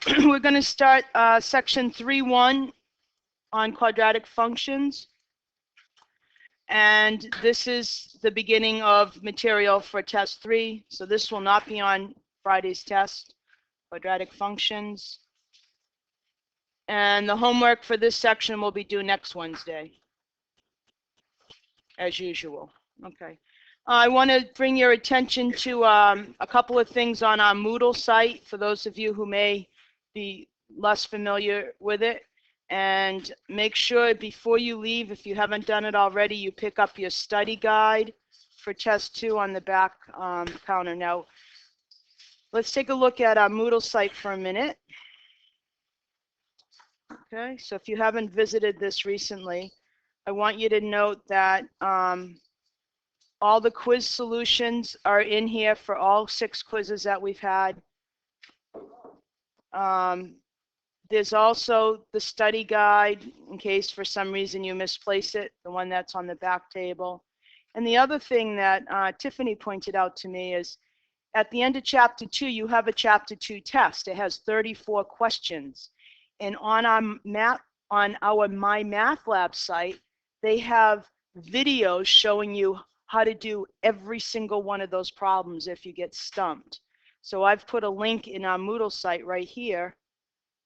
we're going to start section 3.1 on quadratic functions. And this is the beginning of material for test 3. So this will not be on Friday's test, quadratic functions. And the homework for this section will be due next Wednesday, as usual. Okay. I want to bring your attention to a couple of things on our Moodle site for those of you who may be less familiar with it. And make sure before you leave, if you haven't done it already, you pick up your study guide for test 2 on the back counter. Now, let's take a look at our Moodle site for a minute. Okay, so if you haven't visited this recently, I want you to note that all the quiz solutions are in here for all 6 quizzes that we've had. There's also the study guide in case for some reason you misplace it, the one that's on the back table. And the other thing that Tiffany pointed out to me is at the end of chapter 2, you have a chapter 2 test. It has 34 questions. And on our My Math Lab site, they have videos showing you how to do every single one of those problems if you get stumped. So I've put a link in our Moodle site right here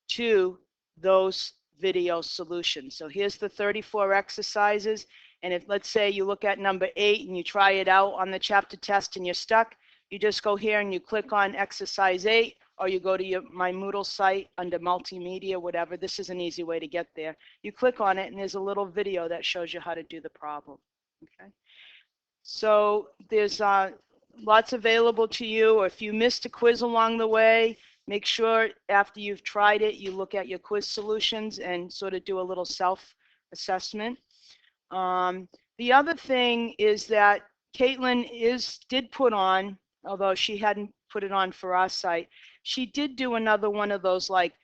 to those video solutions. So here's the 34 exercises. And if, let's say, you look at number 8 and you try it out on the chapter test and you're stuck, you just go here and you click on exercise 8, or you go to my Moodle site under multimedia, whatever. This is an easy way to get there. You click on it and there's a little video that shows you how to do the problem. Okay. So there's lots available to you. Or if you missed a quiz along the way, make sure after you've tried it, you look at your quiz solutions and sort of do a little self-assessment. The other thing is that Caitlin did put on, although she hadn't put it on for our site, she did do another one of those, like,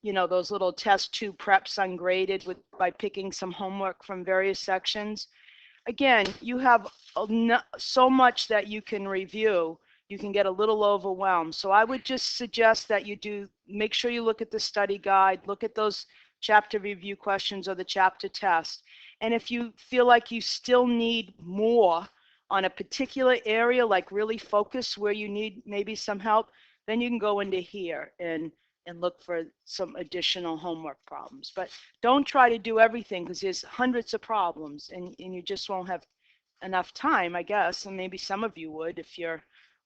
you know, those little test 2 preps ungraded by picking some homework from various sections. Again, you have so much that you can review. You can get a little overwhelmed. So I would just suggest that you make sure you look at the study guide, look at those chapter review questions or the chapter test. And if you feel like you still need more on a particular area, like really focus where you need maybe some help, then you can go into here and look for some additional homework problems. But don't try to do everything because there's hundreds of problems and you just won't have enough time, I guess. And maybe some of you would if you're,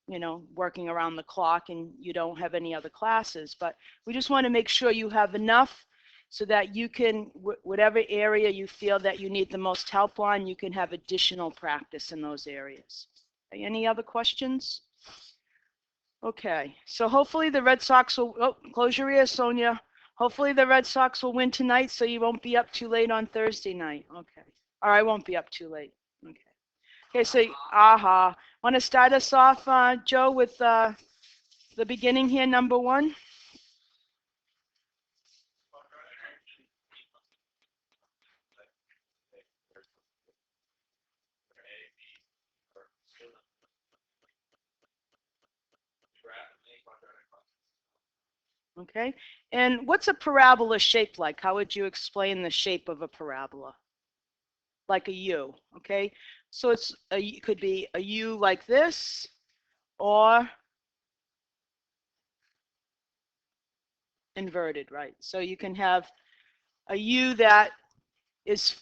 you know, working around the clock and you don't have any other classes. But we just want to make sure you have enough so that you can, whatever area you feel that you need the most help on, you can have additional practice in those areas. Any other questions? Okay, so hopefully the Red Sox will, oh, close your ears, Sonia. Hopefully the Red Sox will win tonight so you won't be up too late on Thursday night. Okay, or I won't be up too late. Okay. Okay, so, want to start us off, Joe, with the beginning here, number 1? Okay, and what's a parabola shaped like? How would you explain the shape of a parabola? Like a U, okay? So it could be a U like this, or inverted, right? So you can have a U that is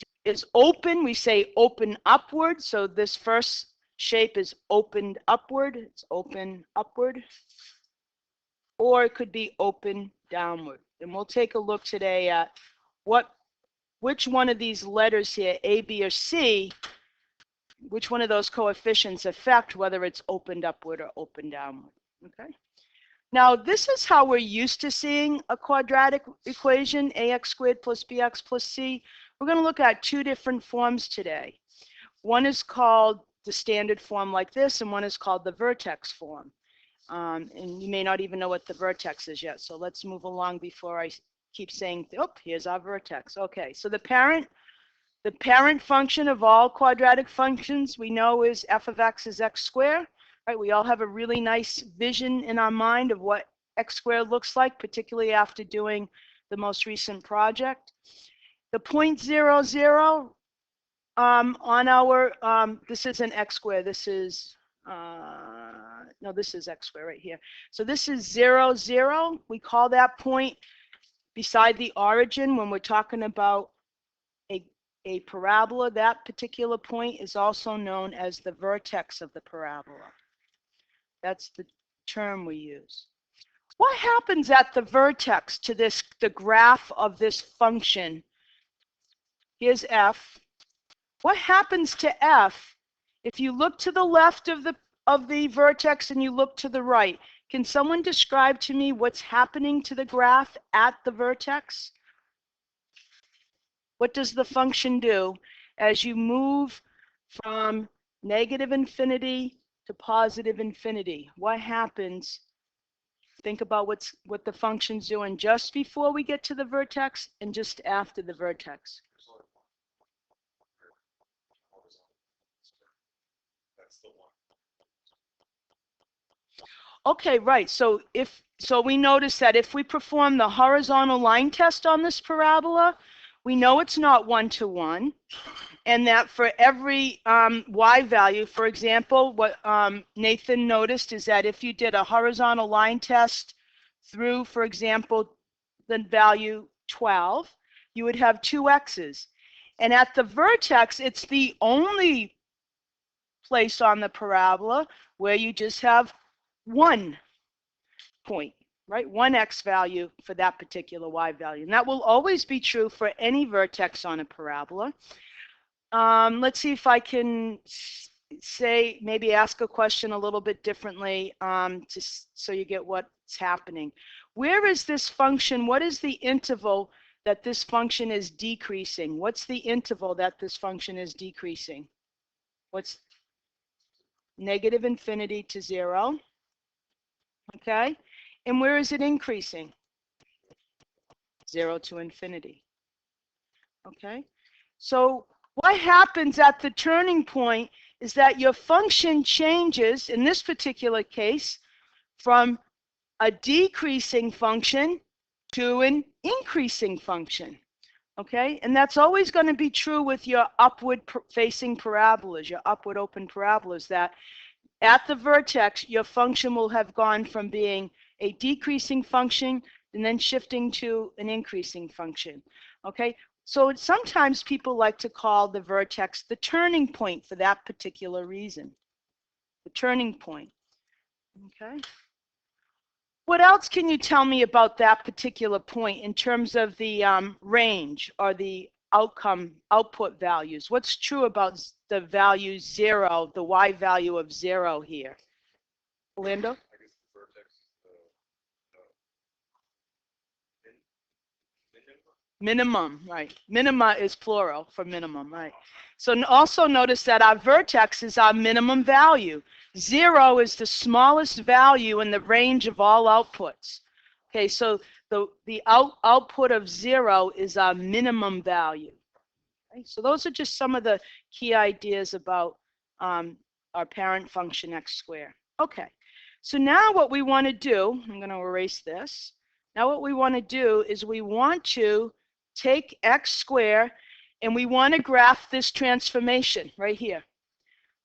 open. We say open upward. So this first shape is opened upward. It's open upward. Or it could be open downward. And we'll take a look today at which one of these letters here, A, B, or C, which one of those coefficients affect whether it's opened upward or open downward. Okay. Now, this is how we're used to seeing a quadratic equation, ax squared plus bx plus c. We're going to look at 2 different forms today. One is called the standard form like this, and one is called the vertex form. And you may not even know what the vertex is yet. So let's move along before I keep saying, oh, here's our vertex. Okay, so the parent function of all quadratic functions we know is f of x is x squared. Right, we all have a really nice vision in our mind of what x squared looks like, particularly after doing the most recent project. The 0.00 on our, this isn't x squared, this is, no, this is x squared right here. So this is 0, 0. We call that point beside the origin when we're talking about a parabola. That particular point is also known as the vertex of the parabola. That's the term we use. What happens at the vertex to this, the graph of this function? Here's f. What happens to f if you look to the left of the vertex and you look to the right? Can someone describe to me what's happening to the graph at the vertex? What does the function do as you move from negative infinity to positive infinity? What happens? Think about what the function's doing just before we get to the vertex and just after the vertex. Okay, right. So we notice that if we perform the horizontal line test on this parabola, we know it's not 1-to-1, and that for every y value, for example, what Nathan noticed is that if you did a horizontal line test through, for example, the value 12, you would have 2 x's. And at the vertex, it's the only place on the parabola where you just have 1 point, right? 1 x value for that particular y value. And that will always be true for any vertex on a parabola. Let's see if I can say, maybe ask a question a little bit differently so you get what's happening. Where is this function? What is the interval that this function is decreasing? What's the interval that this function is decreasing? What's negative infinity to 0? Okay. And where is it increasing? 0 to infinity. Okay. So what happens at the turning point is that your function changes, in this particular case, from a decreasing function to an increasing function. Okay, and that's always going to be true with your upward facing parabolas, your upward open parabolas, that at the vertex, your function will have gone from being a decreasing function and then shifting to an increasing function. Okay, so sometimes people like to call the vertex the turning point for that particular reason. The turning point. Okay. What else can you tell me about that particular point in terms of the range or the output values? What's true about the value 0, the y value of 0 here? Orlando? Minimum, right. Minima is plural for minimum, right. So also notice that our vertex is our minimum value. 0 is the smallest value in the range of all outputs. Okay, so the output of 0 is our minimum value. Okay, so those are just some of the key ideas about our parent function x squared. Okay, so now what we want to do, I'm going to erase this. Now what we want to do is we want to take x squared and we want to graph this transformation right here.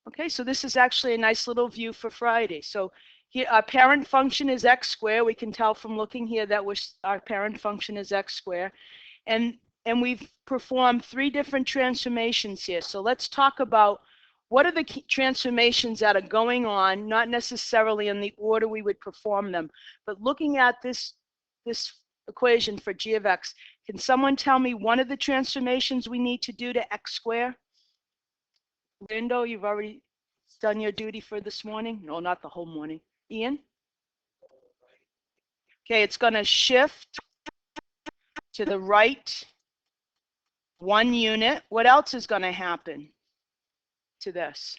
Okay, so this is actually a nice little view for Friday. So here our parent function is x squared. We can tell from looking here that our parent function is x squared. And we've performed 3 different transformations here. So let's talk about what are the transformations that are going on, not necessarily in the order we would perform them, but looking at this equation for g of x. Can someone tell me one of the transformations we need to do to x squared? Lindo, you've already done your duty for this morning? No, not the whole morning. Ian? Okay, it's going to shift to the right 1 unit. What else is going to happen to this?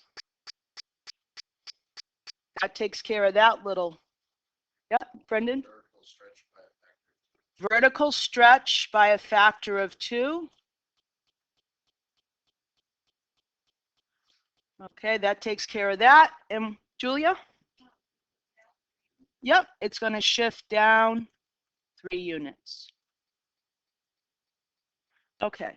That takes care of that little. Yeah, Brendan? Vertical stretch by a factor of 2. Okay, that takes care of that. And Julia? Yep, it's going to shift down 3 units. Okay.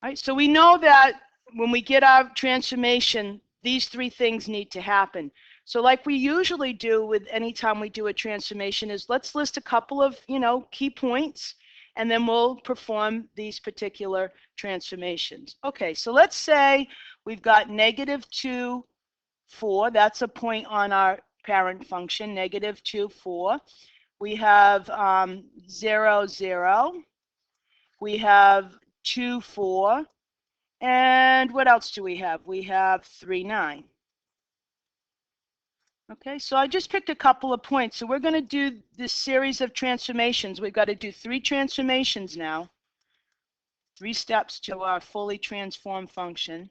All right, so we know that when we get our transformation, these 3 things need to happen. So like we usually do with any time we do a transformation is let's list a couple of, key points, and then we'll perform these particular transformations. Okay, so let's say we've got -2, 4. That's a point on our parent function, -2, 4. We have 0, 0. We have 2, 4. And what else do we have? We have 3, 9. Okay, so I just picked a couple of points. So we're going to do this series of transformations. We've got to do 3 transformations now. 3 steps to our fully transformed function.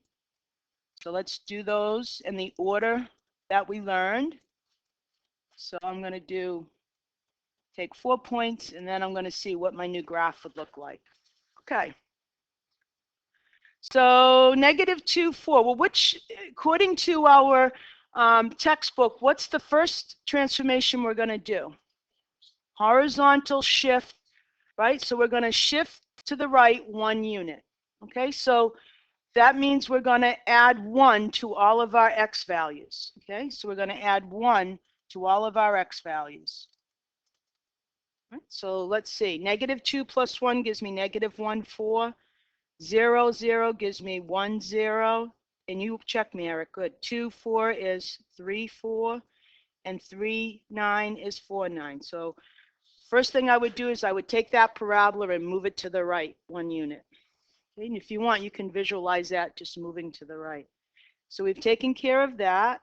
So let's do those in the order that we learned. So I'm going to take 4 points, and then I'm going to see what my new graph would look like. Okay. So -2, 4. Well, according to our textbook, what's the first transformation we're going to do? Horizontal shift, right? So we're going to shift to the right 1 unit. Okay, so that means we're going to add 1 to all of our x values. Okay, so we're going to add 1 to all of our x values. Right, so let's see. -2 plus 1 gives me -1, 4. 0, 0 gives me 1, 0. And you check me, Eric. Good. 2, 4 is 3, 4. And 3, 9 is 4, 9. So first thing I would do is I would take that parabola and move it to the right 1 unit. Okay, and if you want, you can visualize that just moving to the right. So we've taken care of that.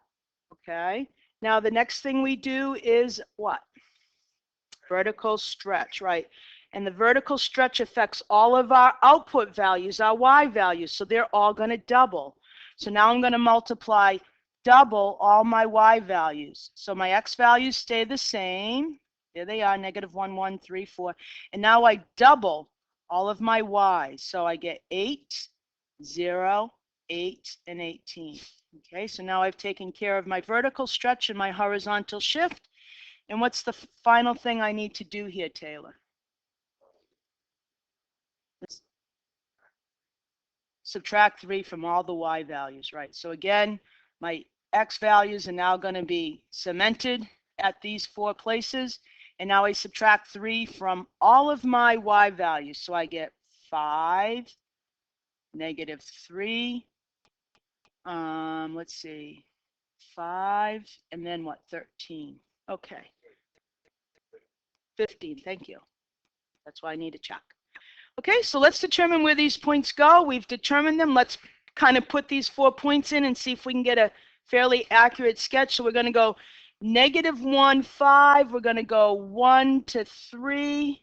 Okay. Now the next thing we do is what? Vertical stretch, right? And the vertical stretch affects all of our output values, our y values. So they're all going to double. So now I'm going to multiply double all my y values. So my x values stay the same. There they are, -1, 1, 3, 4. And now I double all of my y's. So I get 8, 0, 8, and 18. Okay, so now I've taken care of my vertical stretch and my horizontal shift. And what's the final thing I need to do here, Taylor? Let's subtract 3 from all the y values, right? So again, my x values are now going to be cemented at these 4 places. And now I subtract 3 from all of my y values. So I get 5, -3, let's see, 5, and then what, 13. Okay. 15, thank you. That's why I need to check. Okay, so let's determine where these points go. We've determined them. Let's kind of put these 4 points in and see if we can get a fairly accurate sketch. So we're going to go -1, 5. We're going to go 1 to 3.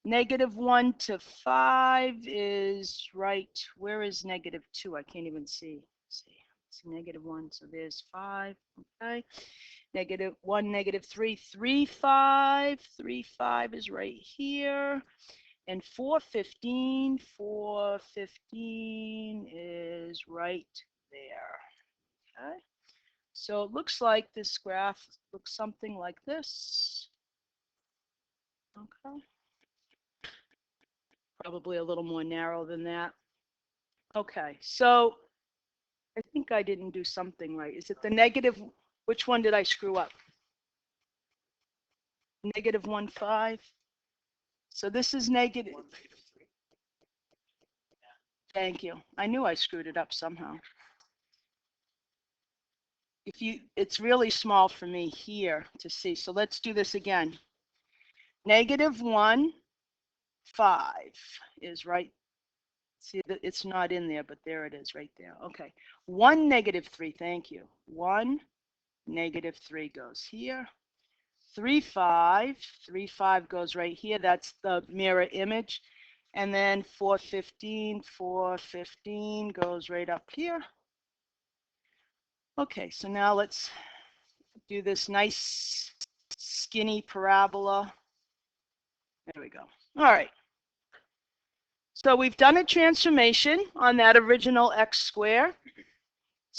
-1 to 5 is right. Where is -2? I can't even see. Let's see. It's -1. So there's 5. Okay. -1, -3, 3, 5. 3, 5 is right here. And 415 is right there. Okay. So it looks like this graph looks something like this. Okay. Probably a little more narrow than that. Okay, so I think I didn't do something right. Is it the negative? Which one did I screw up? -1, 5. So this is negative. Thank you. I knew I screwed it up somehow. It's really small for me here to see. So let's do this again. -1, 5 is right. See, it's not in there, but there it is right there. Okay. 1, -3. Thank you. 1, -3 goes here. 3, 5. 3, 5 goes right here. That's the mirror image. And then 415 goes right up here. Okay, so now let's do this nice skinny parabola. There we go. All right. So we've done a transformation on that original x square.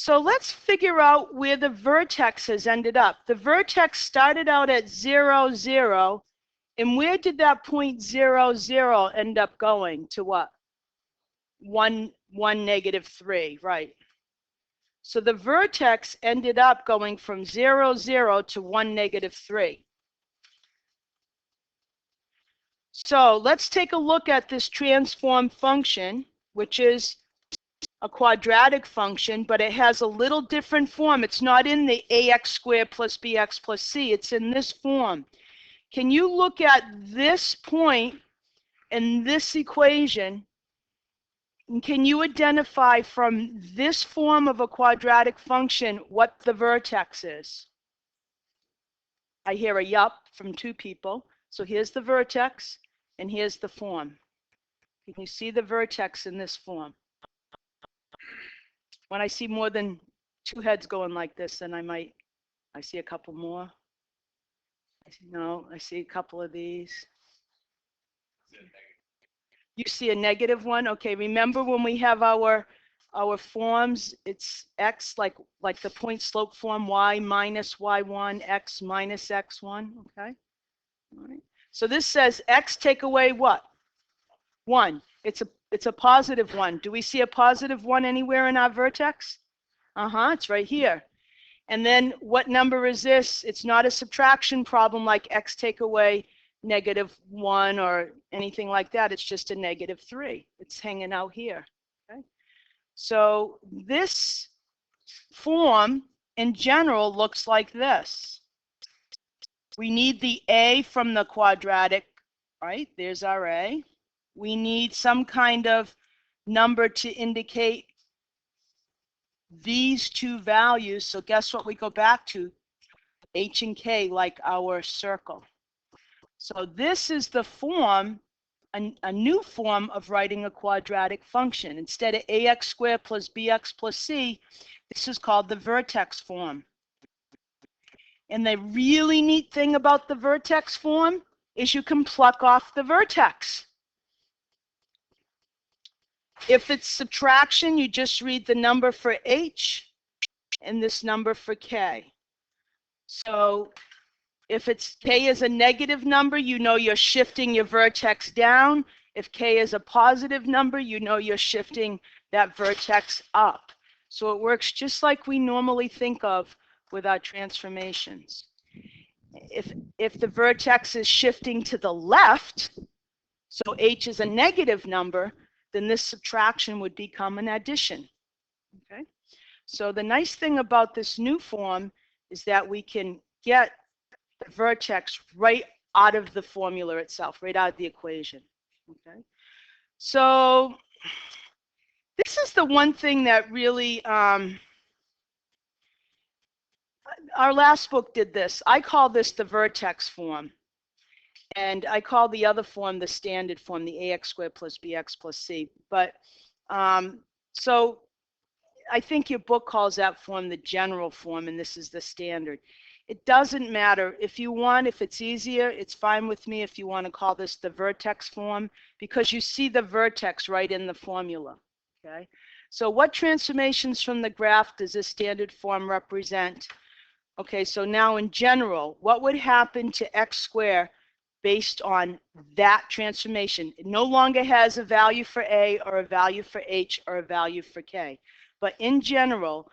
So let's figure out where the vertex has ended up. The vertex started out at 0, 0. And where did that point 0, 0 end up going? To what? 1, 1, negative 3, right. So the vertex ended up going from 0, 0 to 1, negative 3. So let's take a look at this transform function, which is a quadratic function, but it has a little different form. It's not in the ax squared plus bx plus c. It's in this form. Can you look at this point in this equation? And can you identify from this form of a quadratic function what the vertex is? I hear a yup from 2 people. So here's the vertex, and here's the form. Can you see the vertex in this form? When I see more than 2 heads going like this, then I see a couple more. I see a couple of these. You see a negative one? Okay, remember when we have our forms, it's x like the point slope form, y minus y1, x minus x1, okay? All right. So this says x take away what? 1. It's a positive 1. Do we see a positive 1 anywhere in our vertex? It's right here. And then what number is this? It's not a subtraction problem like x take away negative 1 or anything like that. It's just a negative 3. It's hanging out here. Okay? So this form in general looks like this. We need the a from the quadratic, right? There's our a. We need some kind of number to indicate these 2 values. So guess what we go back to? H and K, like our circle. So this is the form, a new form of writing a quadratic function. Instead of ax squared plus bx plus c, this is called the vertex form. And the really neat thing about the vertex form is you can pluck off the vertex. If it's subtraction, you just read the number for h and this number for k. So if it's k is a negative number, you know you're shifting your vertex down. If k is a positive number, you know you're shifting that vertex up. So it works just like we normally think of with our transformations. If the vertex is shifting to the left, so h is a negative number, then this subtraction would become an addition. Okay? So the nice thing about this new form is that we can get the vertex right out of the formula itself, right out of the equation. Okay? So this is the one thing that really, our last book did this. I call this the vertex form. And I call the other form the standard form, the ax squared plus bx plus c. But so I think your book calls that form the general form, and this is the standard. It doesn't matter. If it's easier, it's fine with me if you want to call this the vertex form, because you see the vertex right in the formula. Okay. So what transformations from the graph does this standard form represent? Okay, so now in general, what would happen to x squared based on that transformation? It no longer has a value for a or a value for h or a value for k. But in general,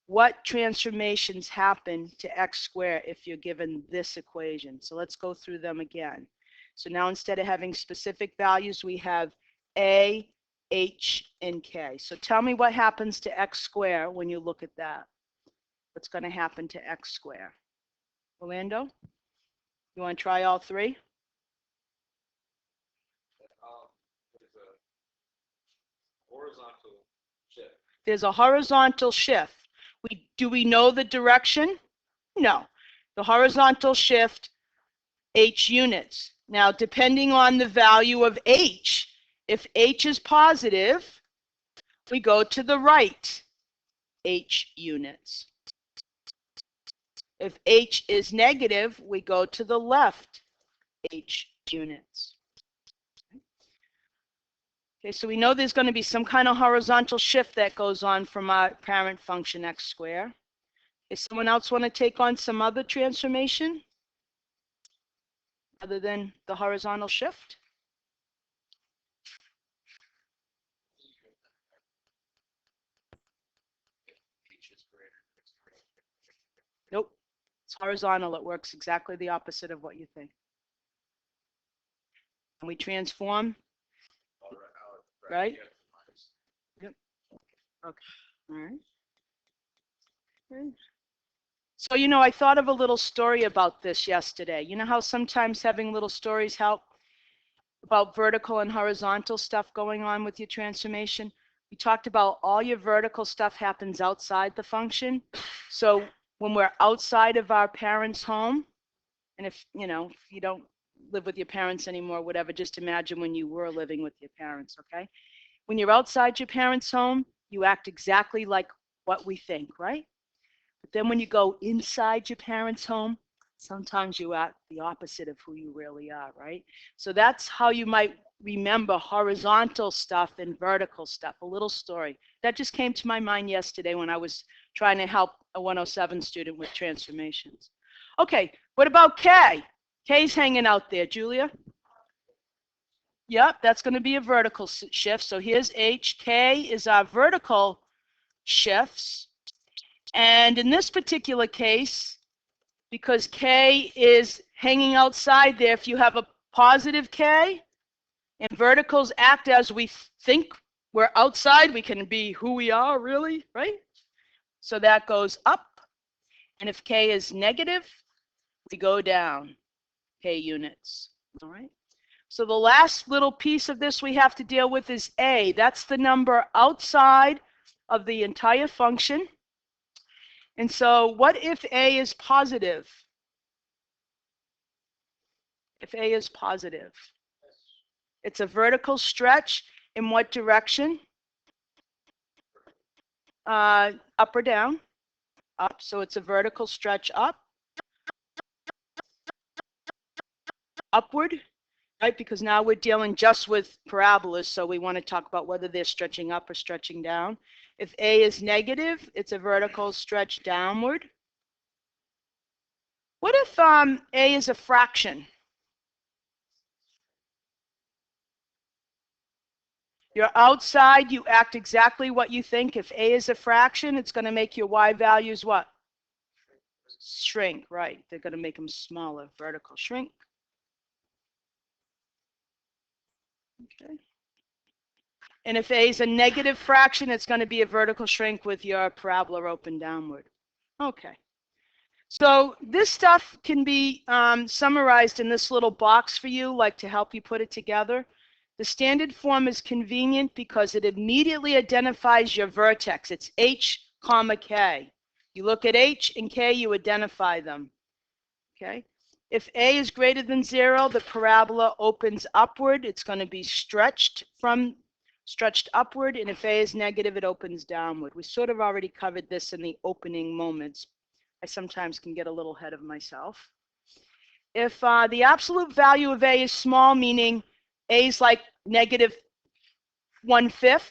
what transformations happen to x squared if you're given this equation? So let's go through them again. So now instead of having specific values, we have a, h, and k. So tell me what happens to x squared when you look at that. What's going to happen to x squared? Orlando, you want to try all 3? There's a horizontal shift. Do we know the direction? No. The horizontal shift, h units. Now, depending on the value of h, if h is positive, we go to the right, h units. If h is negative, we go to the left, h units. Okay, so we know there's going to be some kind of horizontal shift that goes on from our parent function x squared. Does someone else want to take on some other transformation other than the horizontal shift? Nope. It's horizontal. It works exactly the opposite of what you think. And we transform, right? Yep. Okay. All right. Okay. So, I thought of a little story about this yesterday. You know how sometimes having little stories help about vertical and horizontal stuff going on with your transformation? We talked about all your vertical stuff happens outside the function. So when we're outside of our parents' home, and if you don't live with your parents anymore, whatever, just imagine when you were living with your parents, okay? When you're outside your parents' home, you act exactly like what we think, right? But then when you go inside your parents' home, sometimes you act the opposite of who you really are, right? So that's how you might remember horizontal stuff and vertical stuff. A little story. That just came to my mind yesterday when I was trying to help a 107 student with transformations. Okay, what about K? K's hanging out there, Julia. Yep, that's going to be a vertical shift. So here's H. K is our vertical shifts. And in this particular case, because K is hanging outside there, if you have a positive K, and verticals act as we think we're outside, we can be who we are, really, right? So that goes up. And if K is negative, we go down K units, all right? So the last little piece of this we have to deal with is A. That's the number outside of the entire function. And so what if A is positive? If A is positive, it's a vertical stretch in what direction? Up or down? Up. So it's a vertical stretch up. Upward, right? Because now we're dealing just with parabolas, so we want to talk about whether they're stretching up or stretching down. If A is negative, it's a vertical stretch downward. What if A is a fraction? You're outside, you act exactly what you think. If A is a fraction, it's going to make your Y values what? Shrink, right. They're going to make them smaller, vertical shrink. Okay. And if A is a negative fraction, it's going to be a vertical shrink with your parabola open downward. Okay. So this stuff can be summarized in this little box for you, like to help you put it together. The standard form is convenient because it immediately identifies your vertex. It's H, comma, K. You look at H and K, you identify them. Okay. If A is greater than 0, the parabola opens upward. It's going to be stretched upward. And if A is negative, it opens downward. We sort of already covered this in the opening moments. I sometimes can get a little ahead of myself. If the absolute value of A is small, meaning A is like negative 1/5,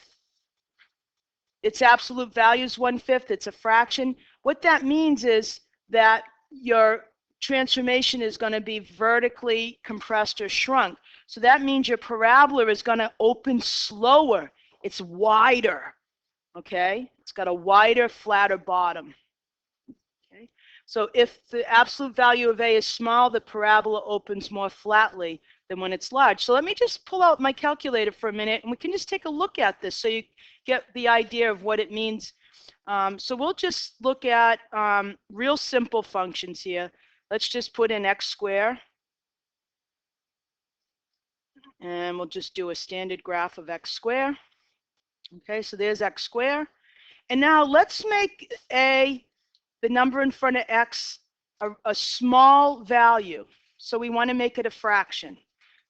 its absolute value is 1/5, it's a fraction. What that means is that your transformation is going to be vertically compressed or shrunk. So that means your parabola is going to open slower. It's wider, okay? It's got a wider, flatter bottom. Okay? So if the absolute value of A is small, the parabola opens more flatly than when it's large. So let me just pull out my calculator for a minute, and we can just take a look at this so you get the idea of what it means. So we'll just look at real simple functions here. Let's just put in x squared, and we'll just do a standard graph of x squared. Okay, so there's x squared. And now let's make A, the number in front of x, a small value. So we want to make it a fraction.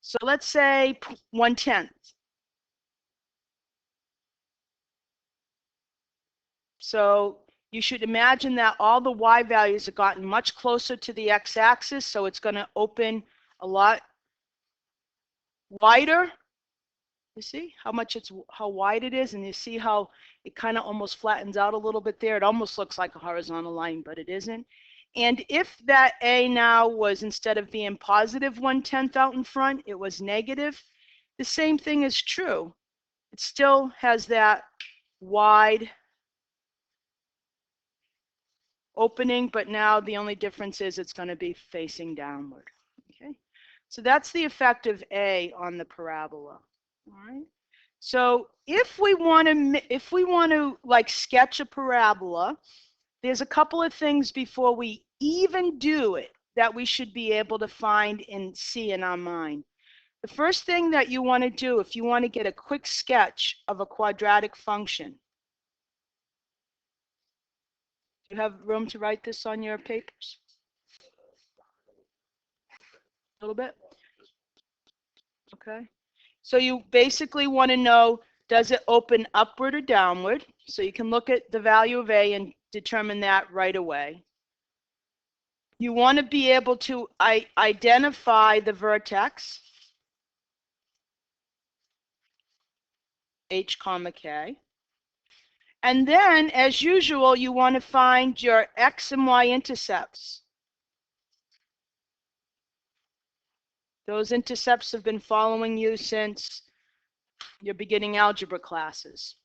So let's say 1/10. So you should imagine that all the y values have gotten much closer to the x-axis, so it's going to open a lot wider You see how wide it is, and you see how it kind of almost flattens out a little bit there. It almost looks like a horizontal line, but it isn't. And if that A now was, instead of being positive 1/10 out in front, it was negative, the same thing is true. It still has that wide opening, but now the only difference is it's going to be facing downward. Okay, so that's the effect of A on the parabola. All right. So if we want to like sketch a parabola, there's a couple of things before we even do it that we should be able to find and see in our mind. The first thing that you want to do if you want to get a quick sketch of a quadratic function, do you have room to write this on your papers? A little bit? Okay. So you basically want to know, does it open upward or downward? So you can look at the value of A and determine that right away. You want to be able to identify the vertex, H comma K. And then, as usual, you want to find your X and Y intercepts. Those intercepts have been following you since your beginning algebra classes.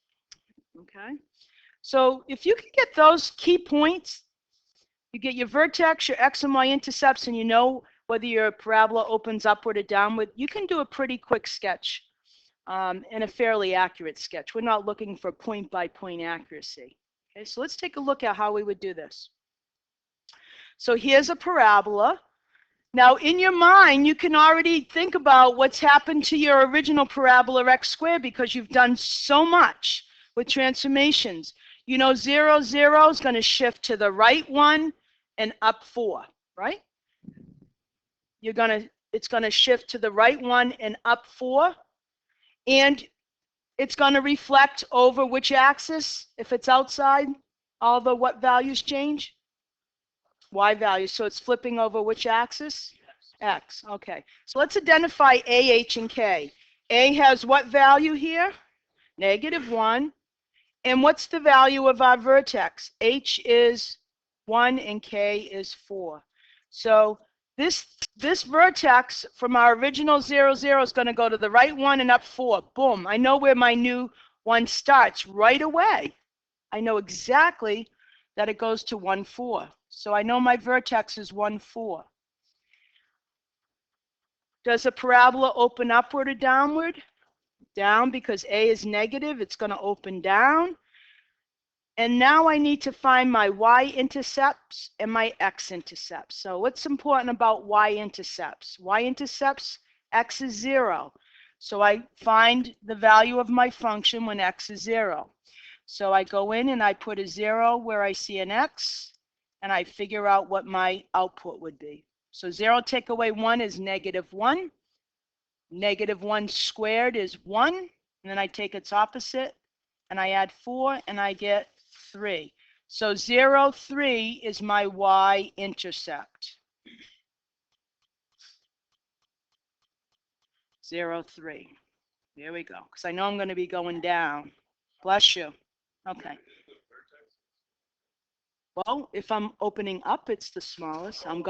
Okay? So if you can get those key points, you get your vertex, your X and Y intercepts, and you know whether your parabola opens upward or downward, you can do a pretty quick sketch and a fairly accurate sketch. We're not looking for point-by-point accuracy. Okay, so let's take a look at how we would do this. So here's a parabola. Now, in your mind, you can already think about what's happened to your original parabola x squared because you've done so much with transformations. You know 0, 0 is going to shift to the right 1 and up 4, right? It's going to shift to the right 1 and up 4. And it's going to reflect over which axis? If it's outside, all the what values change? Y values. So it's flipping over which axis? X. Okay. So let's identify A, H, and K. A has what value here? -1. And what's the value of our vertex? H is 1 and K is 4. So this vertex from our original 0, 0 is going to go to the right 1 and up 4. Boom. I know where my new 1 starts right away. I know exactly that it goes to 1, 4. So I know my vertex is 1, 4. Does a parabola open upward or downward? Down, because A is negative. It's going to open down. And now I need to find my y-intercepts and my x-intercepts. So what's important about y-intercepts? Y-intercepts, x is 0. So I find the value of my function when x is 0. So I go in and I put a 0 where I see an x, and I figure out what my output would be. So 0 take away 1 is -1. -1 squared is 1. And then I take its opposite, and I add 4, and I get 3. So 0, 3 is my y-intercept. 0, 3. There we go. Because I know I'm going to be going down. Bless you. Okay. Well, if I'm opening up, it's the smallest. I'm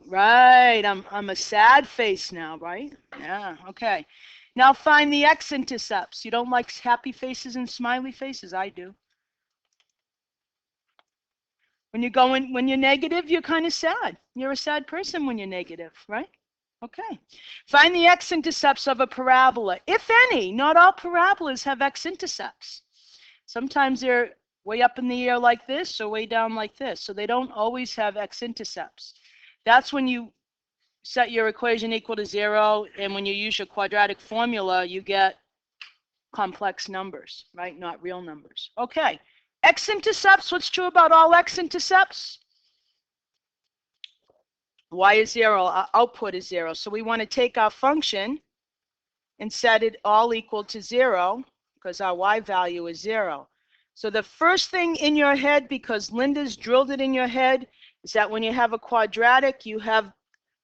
right. I'm a sad face now, right? Yeah. Okay. Now find the x-intercepts. You don't like happy faces and smiley faces? I do. When you're negative, you're kind of sad. You're a sad person when you're negative, right? Okay. Find the x-intercepts of a parabola, if any. Not all parabolas have x-intercepts. Sometimes they're way up in the air like this or way down like this. So they don't always have x-intercepts. That's when you set your equation equal to 0, and when you use your quadratic formula, you get complex numbers, right? Not real numbers. Okay. X-intercepts, what's true about all x-intercepts? Y is 0, our output is 0. So we want to take our function and set it all equal to 0 because our y value is 0. So the first thing in your head, because Linda's drilled it in your head, is that when you have a quadratic, you have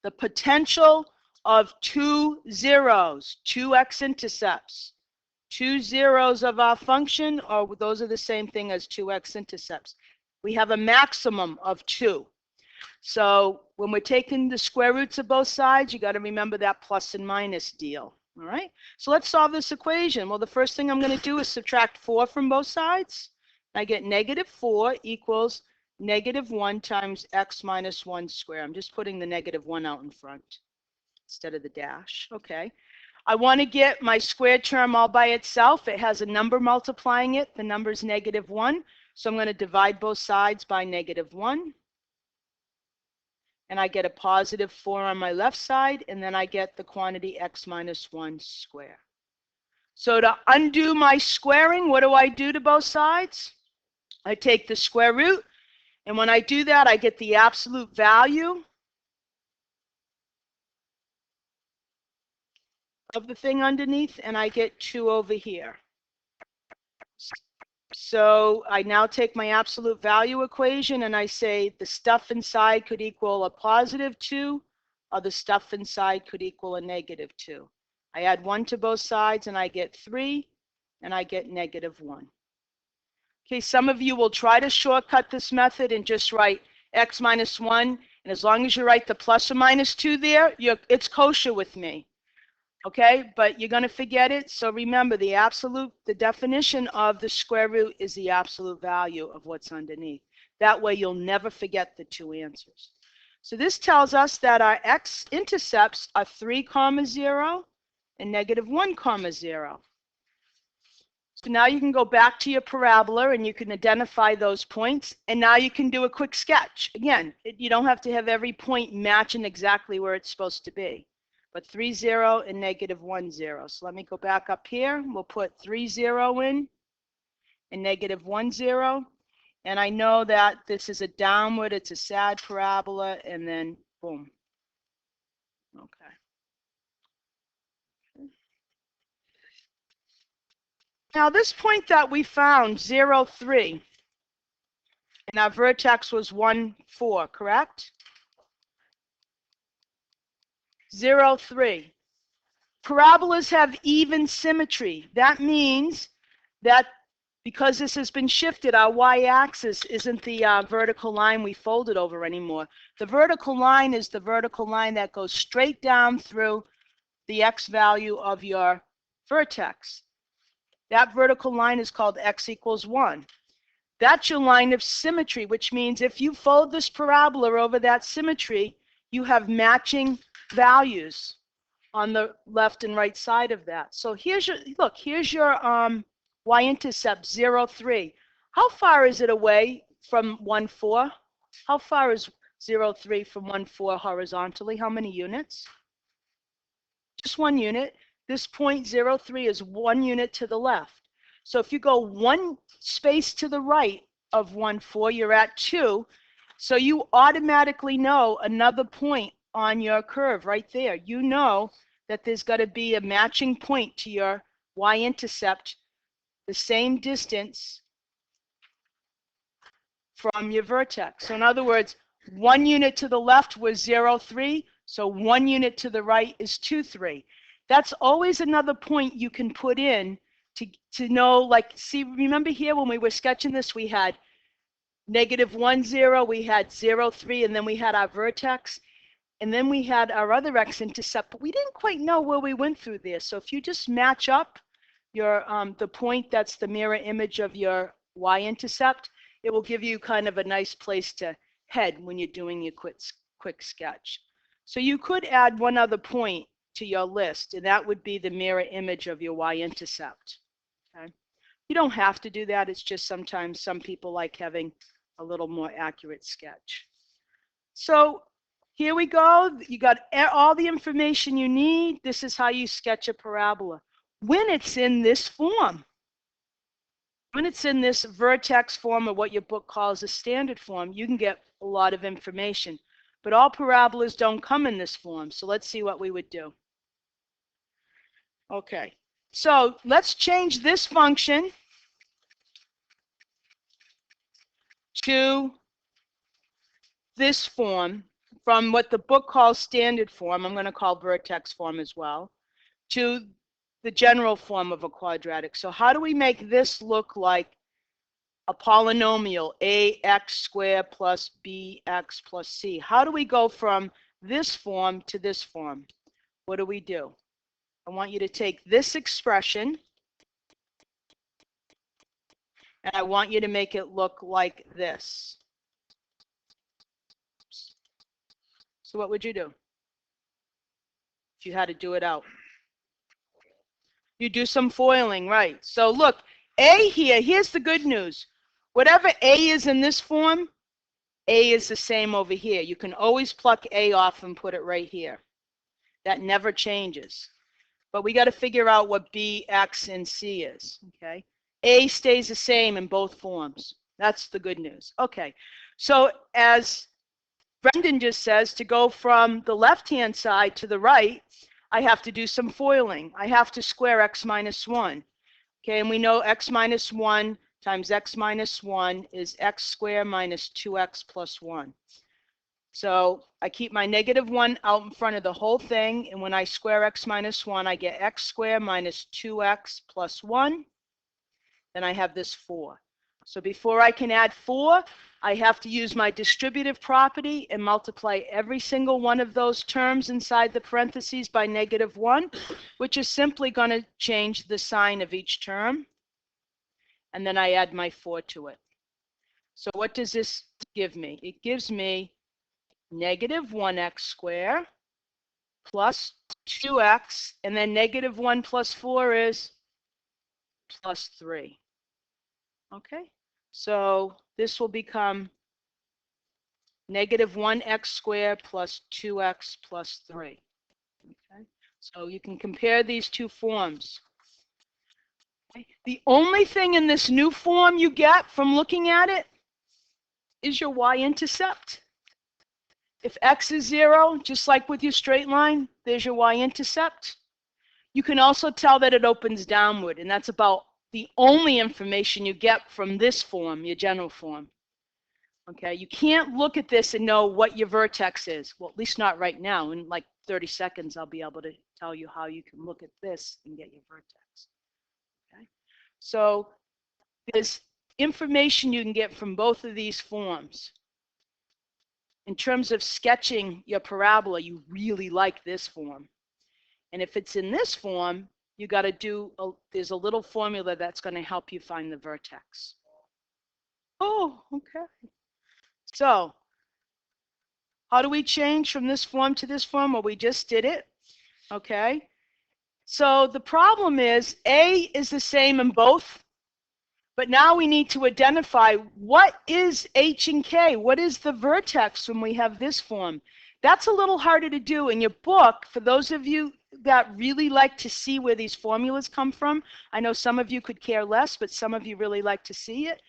the potential of 2 zeros, 2 x-intercepts. two zeros of our function, or those are the same thing as two x-intercepts. We have a maximum of 2. So when we're taking the square roots of both sides, you got to remember that plus and minus deal. All right, so let's solve this equation. Well, the first thing I'm going to do is subtract 4 from both sides. I get -4 equals -1 times x minus 1 squared. I'm just putting the -1 out in front instead of the dash. Okay. I want to get my squared term all by itself. It has a number multiplying it. The number is -1. So I'm going to divide both sides by -1. And I get a +4 on my left side. And then I get the quantity x minus 1 squared. So to undo my squaring, what do I do to both sides? I take the square root. And when I do that, I get the absolute value of the thing underneath, and I get 2 over here. So I now take my absolute value equation and I say the stuff inside could equal a +2, or the stuff inside could equal a -2. I add 1 to both sides and I get 3, and I get -1. Okay, some of you will try to shortcut this method and just write x minus 1, and as long as you write the plus or minus 2 there, it's kosher with me. Okay, but you're going to forget it. So remember, the definition of the square root is the absolute value of what's underneath. That way you'll never forget the two answers. So this tells us that our x-intercepts are 3, 0 and -1, 0. So now you can go back to your parabola and you can identify those points. And now you can do a quick sketch. Again, you don't have to have every point matching exactly where it's supposed to be. But 3, 0 and -1, 0. So let me go back up here. We'll put 3, 0 in and -1, 0. And I know that this is a downward, it's a sad parabola, and then boom. Okay. Now this point that we found, 0, 3, and our vertex was 1, 4, correct? 0, 3. Parabolas have even symmetry. That means that because this has been shifted, our y-axis isn't the vertical line we folded over anymore. The vertical line is the vertical line that goes straight down through the x value of your vertex. That vertical line is called x equals 1. That's your line of symmetry, which means if you fold this parabola over that symmetry, you have matching values on the left and right side of that. So here's your, look, here's your y-intercept, 0, 3. How far is it away from 1, 4? How far is 0, 3 from 1, 4 horizontally? How many units? Just 1 unit. This point 0, 3 is 1 unit to the left. So if you go 1 space to the right of 1, 4, you're at 2. So you automatically know another point on your curve right there. You know that there's got to be a matching point to your y-intercept, the same distance from your vertex. So in other words, 1 unit to the left was 0, 3, so 1 unit to the right is 2, 3. That's always another point you can put in to know, like, see, remember here when we were sketching this, we had -1, 0, we had 0, 3, and then we had our vertex. And then we had our other x-intercept, but we didn't quite know where we went through there. So if you just match up your the point that's the mirror image of your y-intercept, it will give you kind of a nice place to head when you're doing your quick sketch. So you could add one other point to your list, and that would be the mirror image of your y-intercept. Okay? You don't have to do that. It's just sometimes some people like having a little more accurate sketch. So here we go. You got all the information you need. This is how you sketch a parabola. When it's in this form, when it's in this vertex form, or what your book calls a standard form, you can get a lot of information. But all parabolas don't come in this form. So let's see what we would do. Okay, so let's change this function to this form, from what the book calls standard form, I'm going to call vertex form as well, to the general form of a quadratic. So how do we make this look like a polynomial, ax squared plus bx plus c? How do we go from this form to this form? What do? I want you to take this expression and I want you to make it look like this. So what would you do if you had to do it out? You do some foiling, right? So look, a here, here's the good news. Whatever a is in this form, a is the same over here. You can always pluck a off and put it right here. That never changes. But we got to figure out what b, x, and c is, okay? A stays the same in both forms. That's the good news. Okay, so as Brendan just says, to go from the left-hand side to the right, I have to do some foiling. I have to square x minus 1. Okay, and we know x minus 1 times x minus 1 is x squared minus 2x plus 1. So I keep my negative 1 out in front of the whole thing, and when I square x minus 1, I get x squared minus 2x plus 1. Then I have this 4. So before I can add 4, I have to use my distributive property and multiply every single one of those terms inside the parentheses by negative 1, which is simply going to change the sign of each term. And then I add my 4 to it. So what does this give me? It gives me negative 1x squared plus 2x, and then negative 1 plus 4 is plus 3. Okay, so this will become negative 1x squared plus 2x plus 3. Okay, so you can compare these two forms. Okay. The only thing in this new form you get from looking at it is your y-intercept. If x is 0, just like with your straight line, there's your y-intercept. You can also tell that it opens downward, and that's about the only information you get from this form, your general form. Okay, you can't look at this and know what your vertex is. Well, at least not right now. In like 30 seconds, I'll be able to tell you how you can look at this and get your vertex. Okay, so there's information you can get from both of these forms. In terms of sketching your parabola, you really like this form. And if it's in this form, you got to do, there's a little formula that's going to help you find the vertex. Oh, okay. So how do we change from this form to this form? Well, we just did it. Okay. So the problem is A is the same in both, but now we need to identify what is H and K. What is the vertex when we have this form? That's a little harder to do in your book. For those of you that really like to see where these formulas come from, I know some of you could care less, but some of you really like to see it.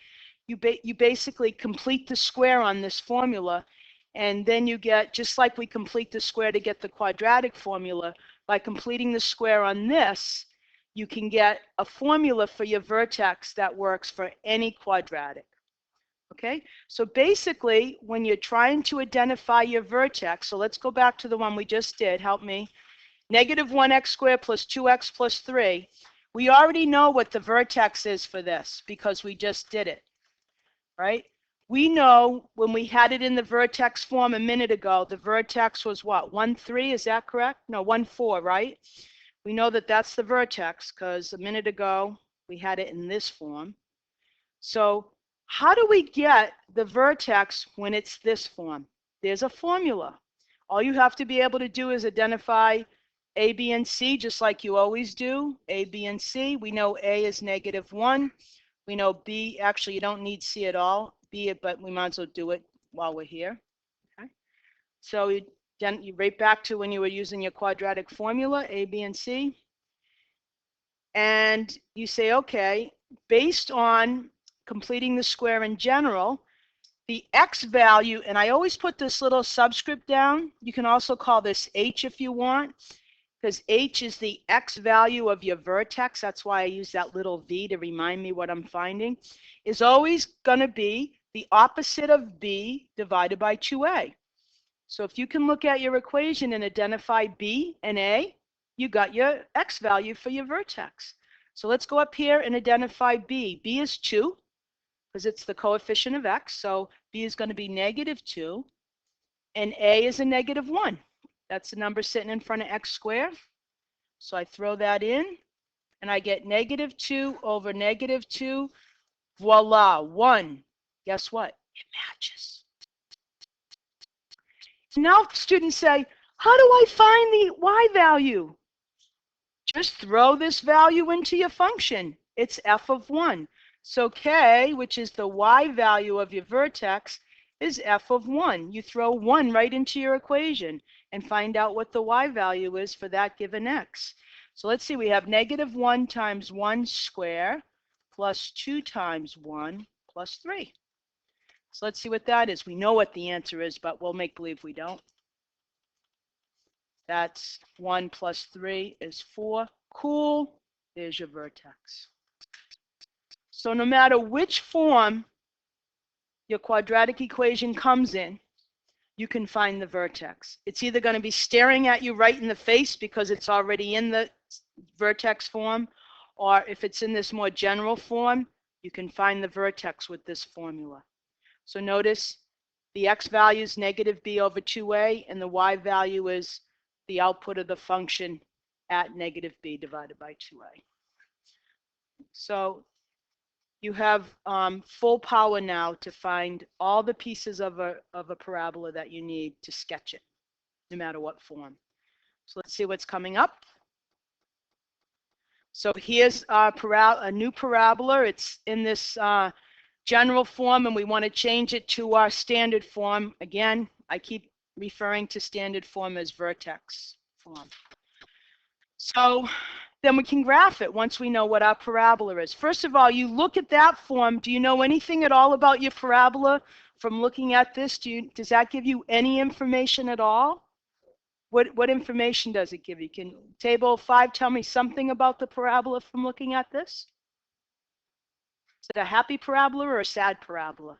You basically complete the square on this formula, and then you get, just like we complete the square to get the quadratic formula, by completing the square on this, you can get a formula for your vertex that works for any quadratic. Okay, so basically, when you're trying to identify your vertex, so let's go back to the one we just did, help me, negative 1x squared plus 2x plus 3, we already know what the vertex is for this because we just did it, right? We know when we had it in the vertex form a minute ago, the vertex was what, 1, 3, is that correct? No, 1, 4, right? We know that that's the vertex because a minute ago we had it in this form. So how do we get the vertex when it's this form? There's a formula. All you have to be able to do is identify A, B, and C, just like you always do. A, B, and C. We know A is negative 1. We know B, actually you don't need C at all, B, but we might as well do it while we're here. Okay. So you right back to when you were using your quadratic formula, A, B, and C. And you say, okay, based on completing the square in general, the x value, and I always put this little subscript down. You can also call this h if you want, because h is the x value of your vertex. That's why I use that little v to remind me what I'm finding, is always going to be the opposite of b divided by 2a. So if you can look at your equation and identify b and a, you got your x value for your vertex. So let's go up here and identify b. b is 2 because it's the coefficient of x. So b is going to be -2, and a is a -1. That's the number sitting in front of x squared. So I throw that in, and I get -2 over -2. Voila, 1. Guess what? It matches. Now students say, how do I find the y value? Just throw this value into your function. It's f of 1. So k, which is the y value of your vertex, is f of 1. You throw 1 right into your equation and find out what the y value is for that given x. So let's see, we have -1 times 1 squared plus 2 times 1 plus 3. So let's see what that is. We know what the answer is, but we'll make believe we don't. That's 1 plus 3 is 4. Cool. There's your vertex. So no matter which form your quadratic equation comes in, you can find the vertex. It's either going to be staring at you right in the face because it's already in the vertex form, or if it's in this more general form, you can find the vertex with this formula. So notice the x value is -b over 2a, and the y value is the output of the function at -b divided by 2a. So you have full power now to find all the pieces of a parabola that you need to sketch it, no matter what form. So let's see what's coming up. So here's a new parabola. It's in this general form, and we want to change it to our standard form. Again, I keep referring to standard form as vertex form. So then we can graph it once we know what our parabola is. First of all, you look at that form. Do you know anything at all about your parabola from looking at this? Does that give you any information at all? What information does it give you? Can table 5 tell me something about the parabola from looking at this? Is it a happy parabola or a sad parabola?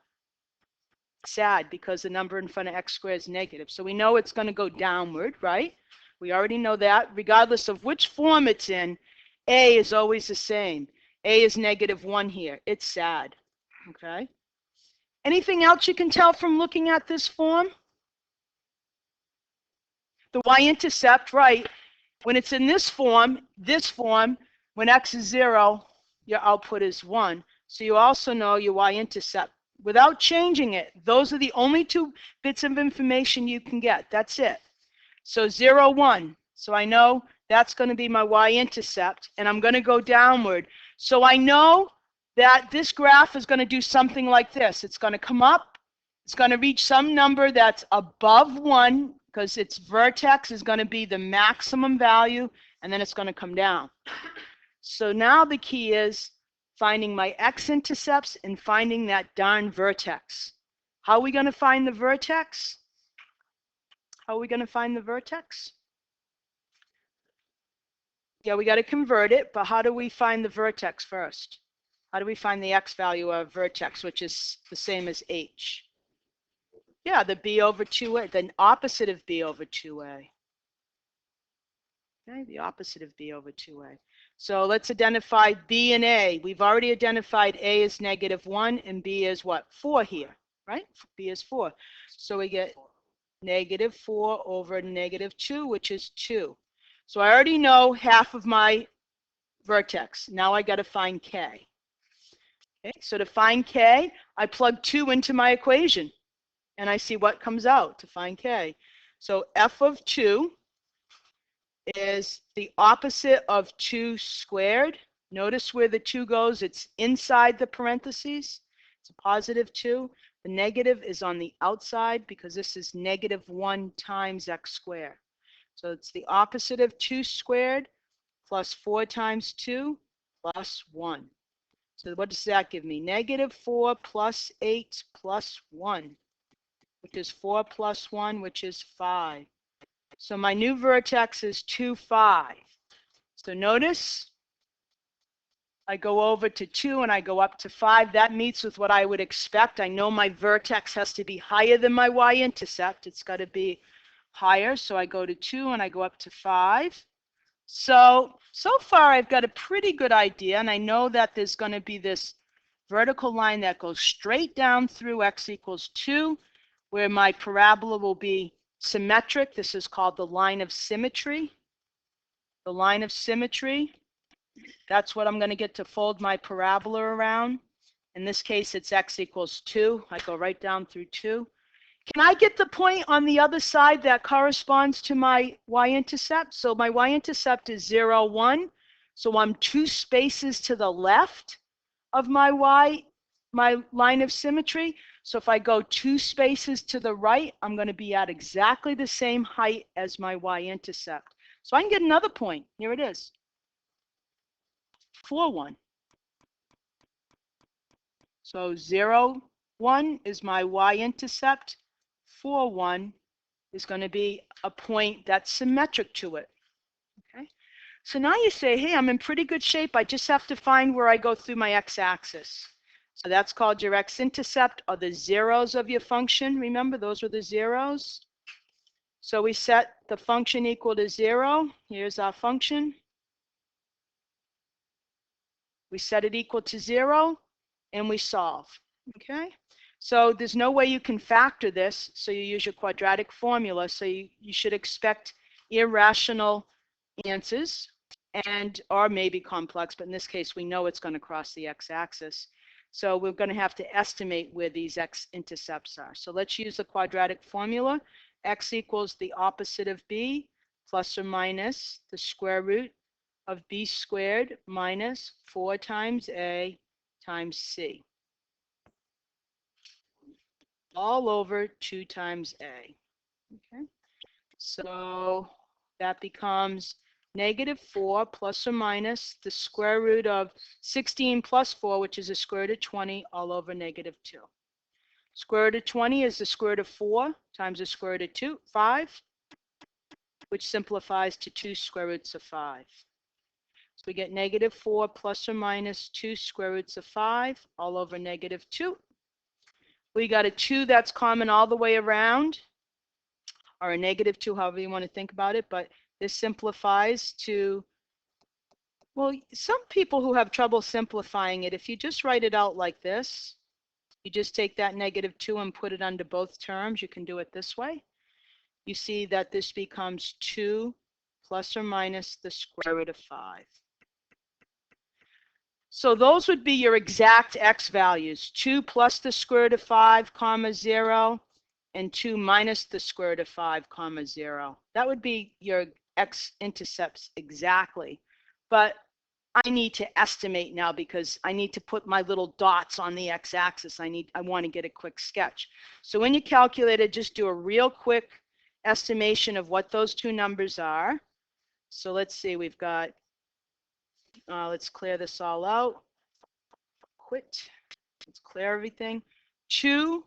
Sad, because the number in front of x squared is negative. So we know it's going to go downward, right? We already know that. Regardless of which form it's in, a is always the same. A is -1 here. It's sad. Okay? Anything else you can tell from looking at this form? The y-intercept, right? When it's in this form, when x is 0, your output is 1. So you also know your y-intercept. Without changing it, those are the only 2 bits of information you can get. That's it. So 0, 1. So I know that's going to be my y-intercept, and I'm going to go downward. So I know that this graph is going to do something like this. It's going to come up. It's going to reach some number that's above 1, because its vertex is going to be the maximum value, and then it's going to come down. So now the key is finding my x-intercepts and finding that darn vertex. How are we going to find the vertex? How are we going to find the vertex? Yeah, we got to convert it, but how do we find the vertex first? How do we find the x value of vertex, which is the same as h? Yeah, the b over 2a, the opposite of b over 2a. Okay, the opposite of b over 2a. So let's identify b and a. We've already identified a is -1 and b is what? 4 here, right? B is 4. So we get -4 over -2, which is 2. So I already know half of my vertex. Now I got to find k. Okay, so to find k, I plug 2 into my equation, and I see what comes out to find k. So f of 2 is the opposite of 2 squared. Notice where the 2 goes. It's inside the parentheses. It's a +2. The negative is on the outside because this is -1 times x squared. So it's the opposite of 2 squared plus 4 times 2 plus 1. So what does that give me? -4 plus 8 plus 1, which is 4 plus 1, which is 5. So my new vertex is 2, 5. So notice I go over to 2 and I go up to 5. That meets with what I would expect. I know my vertex has to be higher than my y-intercept. It's got to be higher. So I go to 2 and I go up to 5. So far I've got a pretty good idea, and I know that there's going to be this vertical line that goes straight down through x equals 2, where my parabola will be symmetric. This is called the line of symmetry. The line of symmetry, that's what I'm going to get to fold my parabola around. In this case, it's x equals 2. I go right down through 2. Can I get the point on the other side that corresponds to my y-intercept? So my y-intercept is 0, 1. So I'm 2 spaces to the left of my line of symmetry. So if I go 2 spaces to the right, I'm going to be at exactly the same height as my y-intercept. So I can get another point. Here it is. 4, 1. So 0, 1 is my y-intercept. 4, 1 is going to be a point that's symmetric to it. Okay. So now you say, hey, I'm in pretty good shape. I just have to find where I go through my x-axis. So that's called your x-intercept, or the zeros of your function. Remember, those were the zeros. So we set the function equal to 0. Here's our function. We set it equal to 0, and we solve. Okay. So there's no way you can factor this, so you use your quadratic formula. So you should expect irrational answers, and or maybe complex, but in this case we know it's going to cross the x-axis. So we're going to have to estimate where these x-intercepts are. So let's use the quadratic formula. X equals the opposite of b plus or minus the square root of b squared minus 4 times a times c, all over 2 times a. Okay, so that becomes -4 plus or minus the square root of 16 plus 4, which is the square root of 20, all over -2. Square root of 20 is the square root of 4 times the square root of 2, 5, which simplifies to 2 square roots of 5. So we get -4 plus or minus 2 square roots of 5, all over -2. We got a 2 that's common all the way around, or a -2, however you want to think about it, but this simplifies to, well, some people who have trouble simplifying it, if you just write it out like this, you just take that -2 and put it under both terms. You can do it this way. You see that this becomes 2 plus or minus the square root of 5. So those would be your exact x values: 2 plus the square root of 5, comma 0, and 2 minus the square root of 5, comma 0. That would be your x-intercepts exactly. But I need to estimate now because I need to put my little dots on the x-axis. I want to get a quick sketch. So when you calculate it, just do a real quick estimation of what those two numbers are. So let's see, we've got, let's clear this all out. Quit. Let's clear everything. 2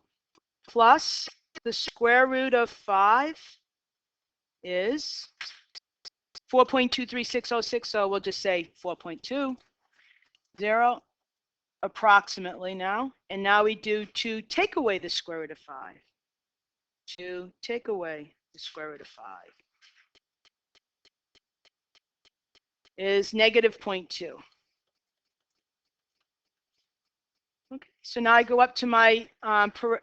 plus the square root of 5 is 4.23606, so we'll just say 4.20 approximately now. And now we do 2 take away the square root of 5. 2 take away the square root of 5 is -0.2. Okay, so now I go up to my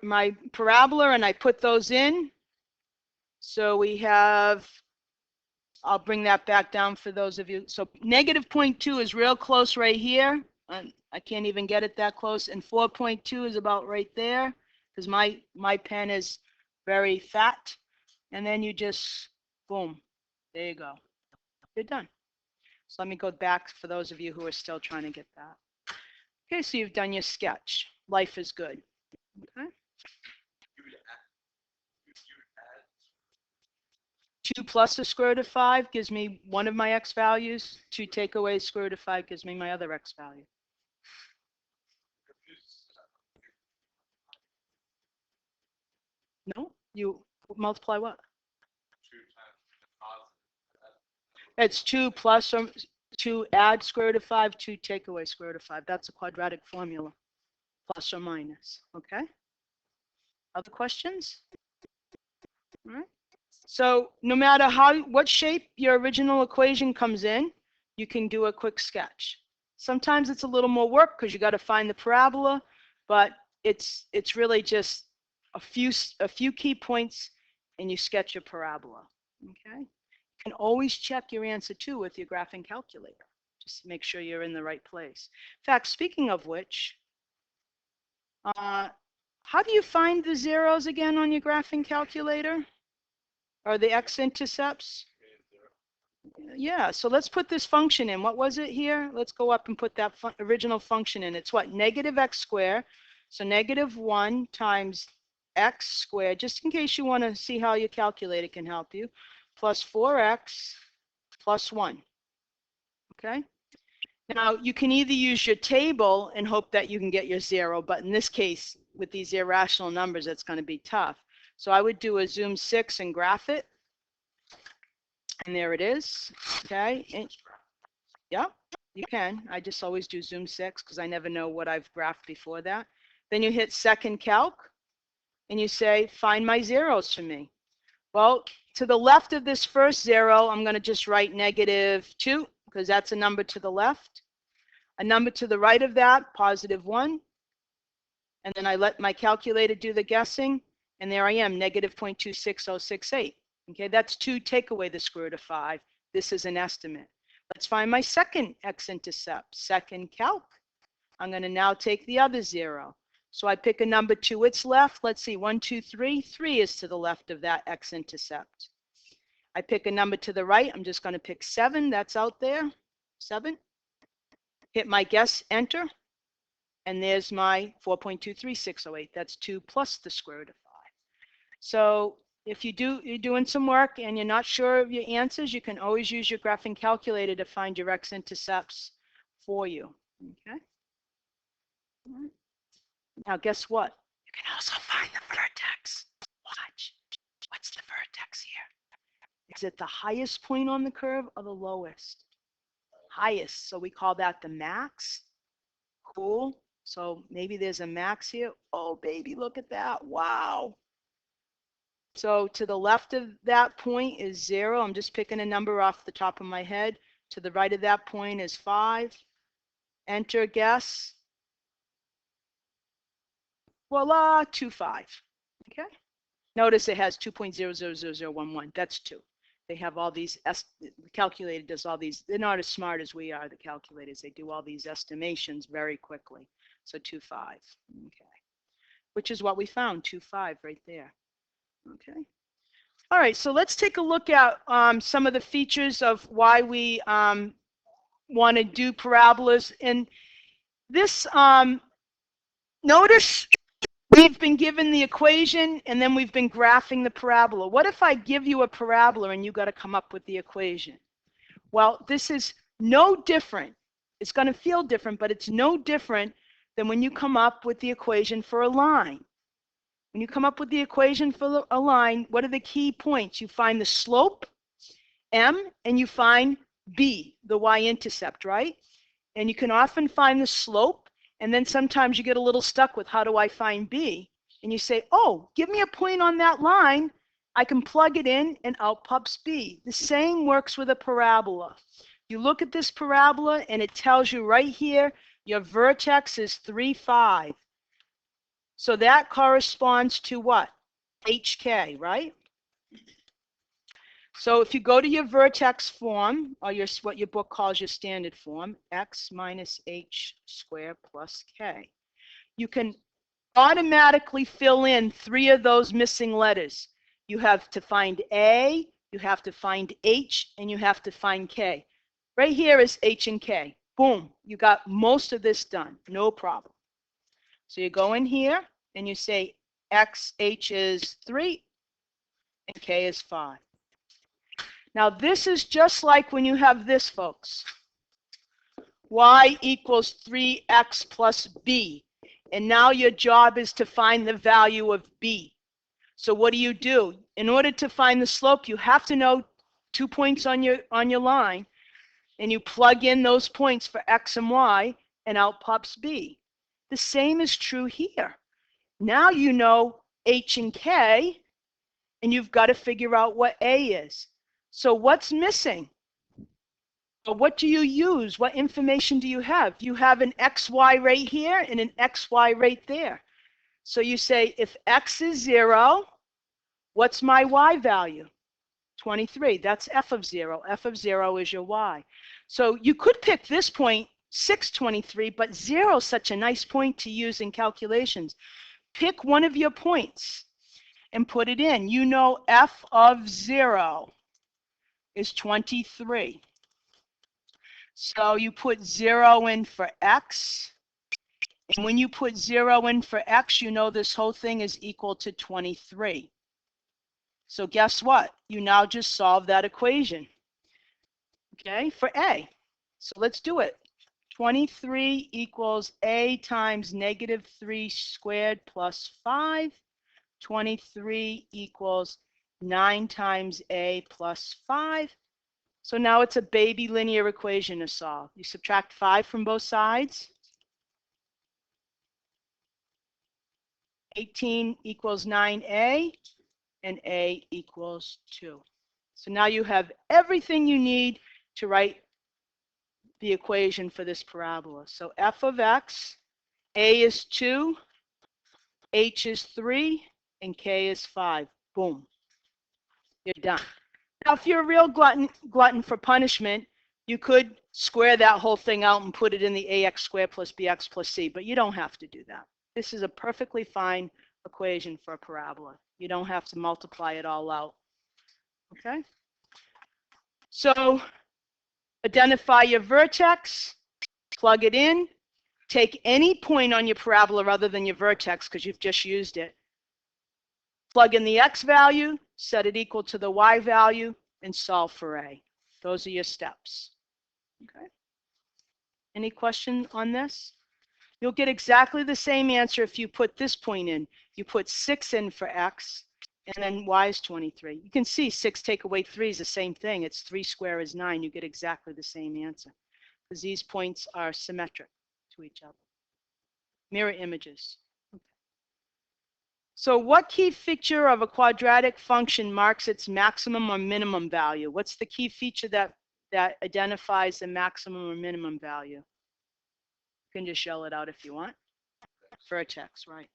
my parabola and I put those in. So we have, I'll bring that back down for those of you. So -0.2 is real close right here. I can't even get it that close. And 4.2 is about right there because my pen is very fat. And then you just, boom, there you go. You're done. So let me go back for those of you who are still trying to get that. Okay, so you've done your sketch. Life is good. Okay. 2 plus the square root of 5 gives me one of my x values. 2 take away square root of 5 gives me my other x value. No? You multiply what? It's 2 plus or 2 add square root of 5, 2 take away square root of 5. That's a quadratic formula. Plus or minus. Okay? Other questions? All right. So no matter what shape your original equation comes in, you can do a quick sketch. Sometimes it's a little more work because you got to find the parabola, but it's really just a few key points and you sketch a parabola. Okay? You can always check your answer too with your graphing calculator. Just to make sure you're in the right place. In fact, speaking of which, how do you find the zeros again on your graphing calculator? Or the x-intercepts? Yeah, so let's put this function in. What was it here? Let's go up and put that original function in. It's what? Negative x squared. So negative 1 times x squared, just in case you want to see how your calculator can help you, plus 4x plus 1. Okay? Now, you can either use your table and hope that you can get your 0, but in this case, with these irrational numbers, it's going to be tough. So I would do a zoom 6 and graph it. And there it is. Okay. And, yep, you can. I just always do zoom 6 because I never know what I've graphed before that. Then you hit second calc and you say, find my zeros for me. Well, to the left of this first 0, I'm going to just write -2 because that's a number to the left. A number to the right of that, +1. And then I let my calculator do the guessing. And there I am, -0.26068. Okay, that's 2, take away the square root of 5. This is an estimate. Let's find my second x-intercept, second calc. I'm going to now take the other 0. So I pick a number to its left. Let's see, 1, 2, 3. 3 is to the left of that x-intercept. I pick a number to the right. I'm just going to pick 7. That's out there, 7. Hit my guess, enter. And there's my 4.23608. That's 2 plus the square root of 5. So if you're doing some work and you're not sure of your answers, you can always use your graphing calculator to find your x-intercepts for you. Okay. Now guess what? You can also find the vertex. Watch. What's the vertex here? Is it the highest point on the curve or the lowest? Highest. So we call that the max. Cool. So maybe there's a max here. Oh, baby, look at that. Wow. So to the left of that point is 0. I'm just picking a number off the top of my head. To the right of that point is 5. Enter guess. Voila, 2, 5. Okay. Notice it has 2.000011. That's 2. They have all these, the calculator does all these, they're not as smart as we are, the calculators. They do all these estimations very quickly. So 2, 5. Okay. Which is what we found, 2, 5 right there. Okay. All right, so let's take a look at some of the features of why we want to do parabolas. And this, notice we've been given the equation and then we've been graphing the parabola. What if I give you a parabola and you got to come up with the equation? Well, this is no different. It's going to feel different, but it's no different than when you come up with the equation for a line. When you come up with the equation for a line, what are the key points? You find the slope, m, and you find b, the y-intercept, right? And you can often find the slope, and then sometimes you get a little stuck with how do I find b? And you say, oh, give me a point on that line. I can plug it in, and out pops b. The same works with a parabola. You look at this parabola, and it tells you right here, your vertex is 3, 5. So that corresponds to what? HK, right? So if you go to your vertex form, or what your book calls your standard form, x minus h squared plus k, you can automatically fill in 3 of those missing letters. You have to find A, you have to find H, and you have to find K. Right here is H and K. Boom, you got most of this done, no problem. So you go in here, and you say XH is 3 and K is 5. Now this is just like when you have this, folks. Y equals 3x plus b. And now your job is to find the value of b. So what do? In order to find the slope, you have to know 2 points on your line. And you plug in those points for x and y, and out pops b. The same is true here. Now you know h and k, and you've got to figure out what A is. So what's missing? Or what do you use? What information do you have? You have an XY right here and an XY right there. So you say, if X is 0, what's my Y value? 23. That's F of 0. F of 0 is your Y. So you could pick this point, 623, but 0 is such a nice point to use in calculations. Pick one of your points and put it in. You know F of 0 is 23. So you put 0 in for X. And when you put 0 in for X, you know this whole thing is equal to 23. So guess what? You now just solve that equation, okay, for A. So let's do it. 23 equals A times negative 3 squared plus 5. 23 equals 9 times A plus 5. So now it's a baby linear equation to solve. You subtract 5 from both sides. 18 equals 9A, and A equals 2. So now you have everything you need to write the equation for this parabola. So F of X, A is 2, H is 3, and K is 5. Boom. You're done. Now, if you're a real glutton for punishment, you could square that whole thing out and put it in the AX squared plus BX plus C, but you don't have to do that. This is a perfectly fine equation for a parabola. You don't have to multiply it all out. Okay? So identify your vertex, plug it in, take any point on your parabola other than your vertex because you've just used it. Plug in the X value, set it equal to the Y value, and solve for A. Those are your steps. Okay? Any question on this? You'll get exactly the same answer if you put this point in. You put 6 in for X, and then Y is 23. You can see 6 take away 3 is the same thing. It's 3 squared is 9. You get exactly the same answer because these points are symmetric to each other. Mirror images. Okay. So what key feature of a quadratic function marks its maximum or minimum value? What's the key feature that identifies the maximum or minimum value? You can just yell it out if you want. Vertex, right.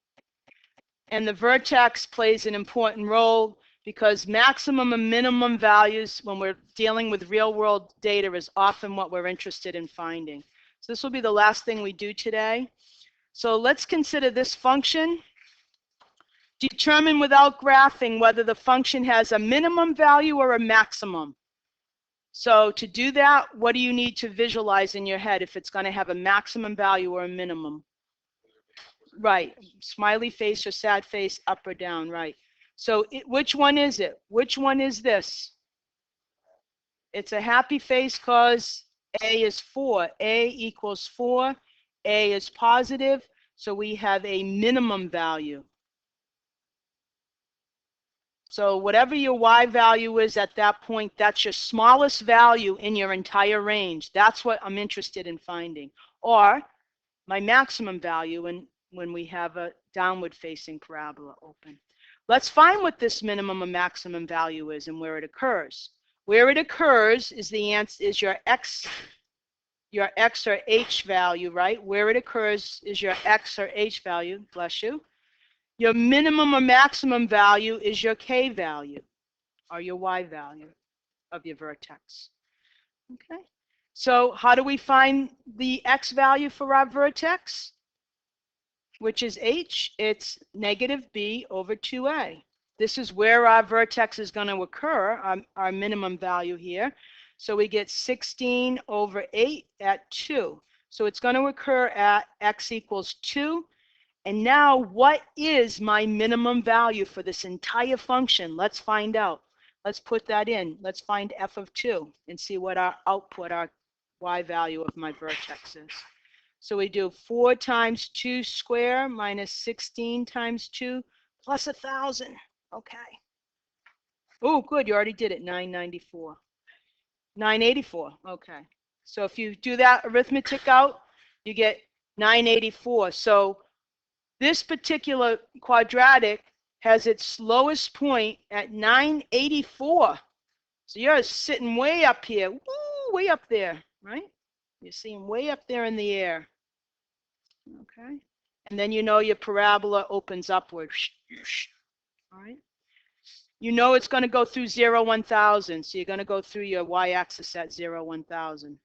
And the vertex plays an important role because maximum and minimum values when we're dealing with real world data is often what we're interested in finding. So this will be the last thing we do today. So let's consider this function. Determine without graphing whether the function has a minimum value or a maximum. So to do that, what do you need to visualize in your head if it's going to have a maximum value or a minimum? Right, smiley face or sad face, up or down, right. So which one is it? Which one is this? It's a happy face because A is 4. A equals 4. A is positive, so we have a minimum value. So whatever your Y value is at that point, that's your smallest value in your entire range. That's what I'm interested in finding. Or my maximum value when we have a downward facing parabola open. Let's find what this minimum or maximum value is and where it occurs. Where it occurs is the answer is your X or H value, right? Where it occurs is your X or H value, bless you. Your minimum or maximum value is your K value or your Y value of your vertex. Okay, so how do we find the X value for our vertex, which is H? It's negative B over 2A. This is where our vertex is going to occur, our minimum value here. So we get 16 over 8 at 2. So it's going to occur at X equals 2. And now what is my minimum value for this entire function? Let's find out. Let's put that in. Let's find F of 2 and see what our output, our Y value of my vertex is. So we do 4 times 2 squared minus 16 times 2 plus 1,000. Okay. Oh, good. You already did it. 994. 984. Okay. So if you do that arithmetic out, you get 984. So this particular quadratic has its lowest point at 984. So you're sitting way up here, woo, way up there, right? You're seeing way up there in the air, okay? And then you know your parabola opens upward, all right? You know it's going to go through 0, 1,000, so you're going to go through your y-axis at 0, 1,000.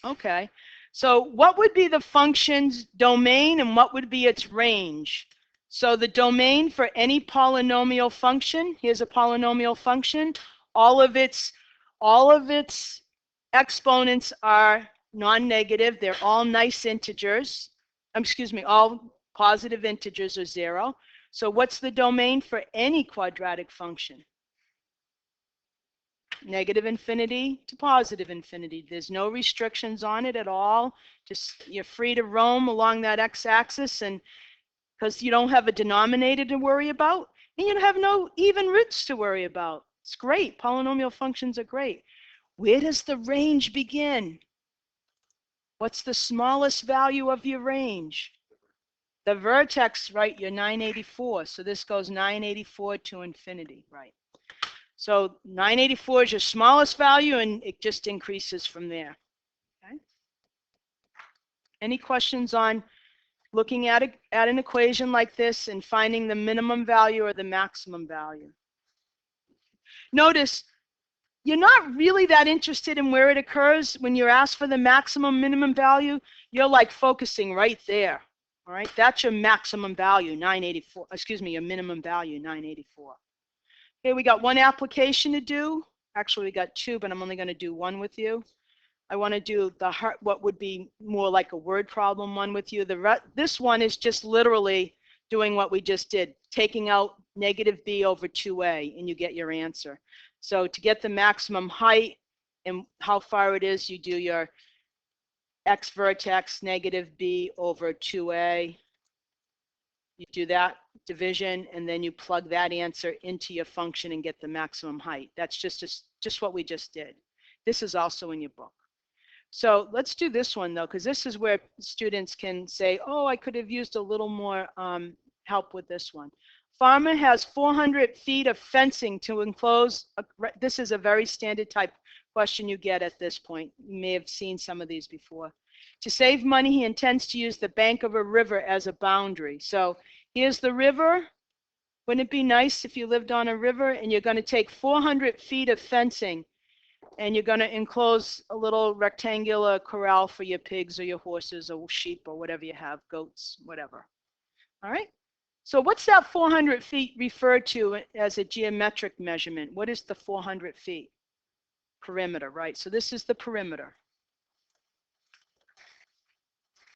Okay, so what would be the function's domain and what would be its range? So the domain for any polynomial function, here's a polynomial function, all of its exponents are non-negative, they're all nice integers, excuse me, all positive integers are 0. So what's the domain for any quadratic function? Negative infinity to positive infinity. There's no restrictions on it at all. Just you're free to roam along that x-axis, and because you don't have a denominator to worry about, and you have no even roots to worry about. It's great. Polynomial functions are great. Where does the range begin? What's the smallest value of your range? The vertex, right, you're 984. So this goes 984 to infinity, right? So 984 is your smallest value, and it just increases from there. Okay. Any questions on looking at an equation like this and finding the minimum value or the maximum value? Notice you're not really that interested in where it occurs. When you're asked for the maximum minimum value, you're like focusing right there. All right, that's your maximum value, 984. Excuse me, your minimum value, 984. Okay, we got one application to do. Actually, we got two, but I'm only going to do one with you. I want to do what would be more like a word problem one with you. This one is just literally doing what we just did, taking out negative b over 2a, and you get your answer. So to get the maximum height and how far it is, you do your x vertex negative b over 2a. You do that division, and then you plug that answer into your function and get the maximum height. That's just what we just did. This is also in your book. So let's do this one, though, because this is where students can say, oh, I could have used a little more help with this one. Farmer has 400 feet of fencing to enclose. This is a very standard type question you get at this point. You may have seen some of these before. To save money, he intends to use the bank of a river as a boundary. So here's the river. Wouldn't it be nice if you lived on a river, and you're going to take 400 feet of fencing, and you're going to enclose a little rectangular corral for your pigs or your horses or sheep or whatever you have, goats, whatever. All right? So what's that 400 feet referred to as a geometric measurement? What is the 400 feet? Perimeter, right? So this is the perimeter.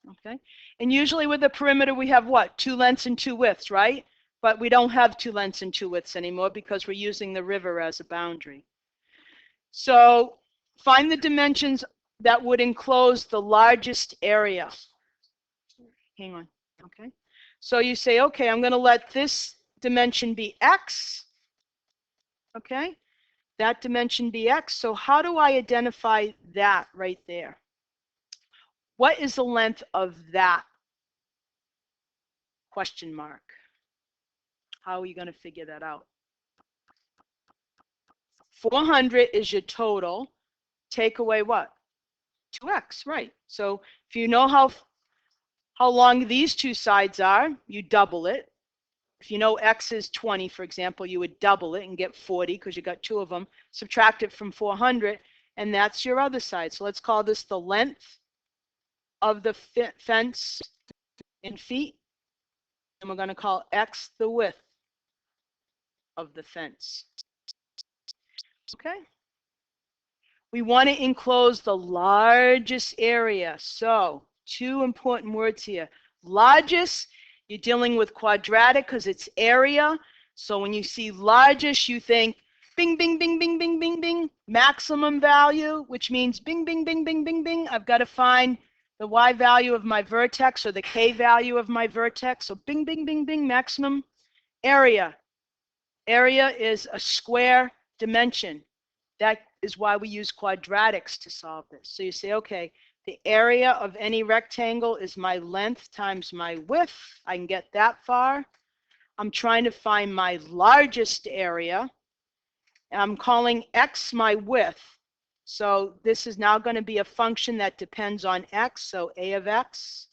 Okay? And usually with the perimeter, we have what? 2 lengths and 2 widths, right? But we don't have 2 lengths and 2 widths anymore because we're using the river as a boundary. So find the dimensions that would enclose the largest area. Hang on, okay? So you say, okay, I'm going to let this dimension be x, okay? That dimension be x. So how do I identify that right there? What is the length of that? Question mark. How are you going to figure that out? 400 is your total. Take away what? 2x, right? So if you know how long these two sides are, you double it. If you know x is 20, for example, you would double it and get 40 because you got 2 of them. Subtract it from 400, and that's your other side. So let's call this the length of the fence in feet, and we're going to call x the width of the fence. Okay? We want to enclose the largest area. So 2 important words here. Largest, you're dealing with quadratic because it's area. So when you see largest, you think bing, bing, bing, bing, bing, bing, bing, maximum value, which means bing, bing, bing, bing, bing, bing. I've got to find the y value of my vertex or the k value of my vertex. So bing, bing, bing, bing, maximum area. Area is a square dimension. That is why we use quadratics to solve this. So you say, okay, the area of any rectangle is my length times my width. I can get that far. I'm trying to find my largest area. I'm calling x my width. So this is now going to be a function that depends on x. So a of x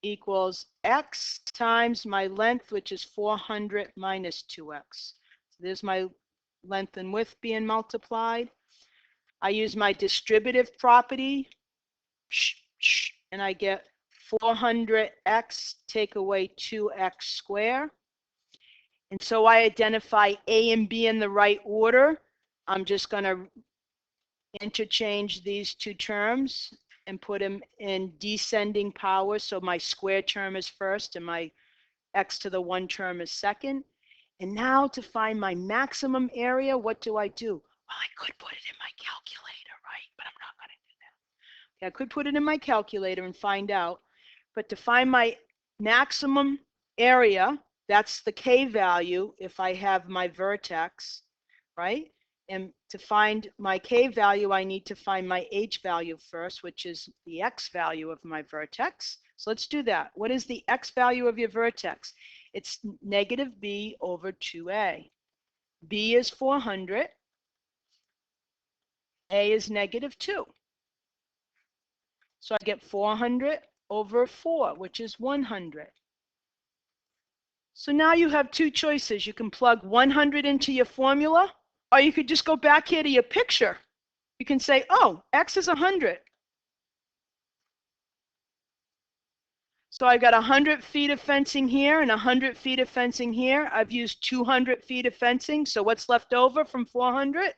equals x times my length, which is 400 minus 2x. So there's my length and width being multiplied. I use my distributive property, and I get 400x take away 2x squared. And so I identify A and B in the right order. I'm just going to interchange these two terms and put them in descending power. So my square term is first and my x to the 1 term is second. And now to find my maximum area, what do? Well, I could put it in my calculator, right? But I'm not going to do that. Okay, I could put it in my calculator and find out. But to find my maximum area, that's the k value if I have my vertex, right? And to find my k value, I need to find my h value first, which is the x value of my vertex. So let's do that. What is the x value of your vertex? It's negative b over 2a. B is 400. A is negative 2. So I get 400 over 4, which is 100. So now you have two choices. You can plug 100 into your formula, or you could just go back here to your picture. You can say, oh, x is 100. So I've got 100 feet of fencing here and 100 feet of fencing here. I've used 200 feet of fencing. So what's left over from 400?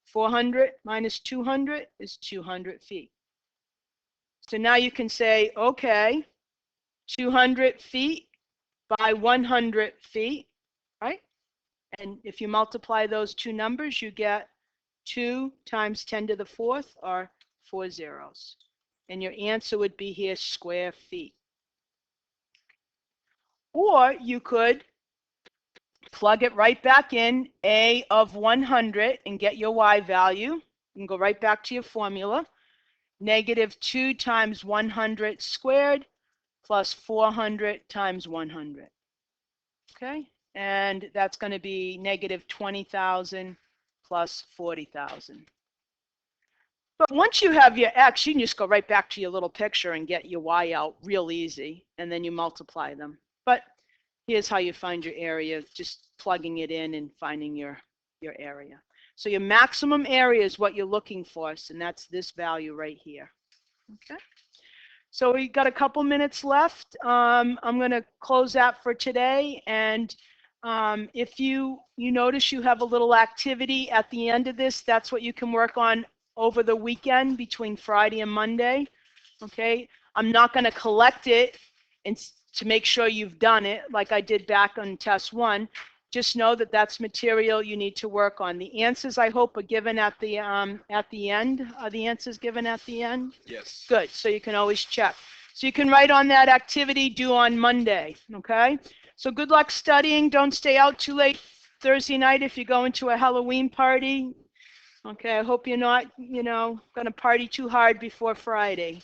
400 minus 200 is 200 feet. So now you can say, okay, 200 feet by 100 feet, right? And if you multiply those two numbers, you get 2 times 10 to the 4th, or 4 zeros. And your answer would be here, square feet. Or you could plug it right back in, A of 100, and get your y value. You can go right back to your formula. Negative 2 times 100 squared plus 400 times 100. Okay? And that's going to be negative 20,000 plus 40,000. But once you have your x, you can just go right back to your little picture and get your y out real easy, and then you multiply them. But here's how you find your area, just plugging it in and finding your area. So your maximum area is what you're looking for, and that's this value right here. Okay. So we got a couple minutes left. I'm going to close that for today. And if you notice you have a little activity at the end of this, that's what you can work on over the weekend between Friday and Monday. Okay. I'm not going to collect it and to make sure you've done it like I did back on test 1. Just know that that's material you need to work on. The answers, I hope, are given at the end. Are the answers given at the end? Yes. Good. So you can always check. So you can write on that activity due on Monday. Okay. So good luck studying. Don't stay out too late Thursday night if you're going to a Halloween party. Okay. I hope you're not, going to party too hard before Friday.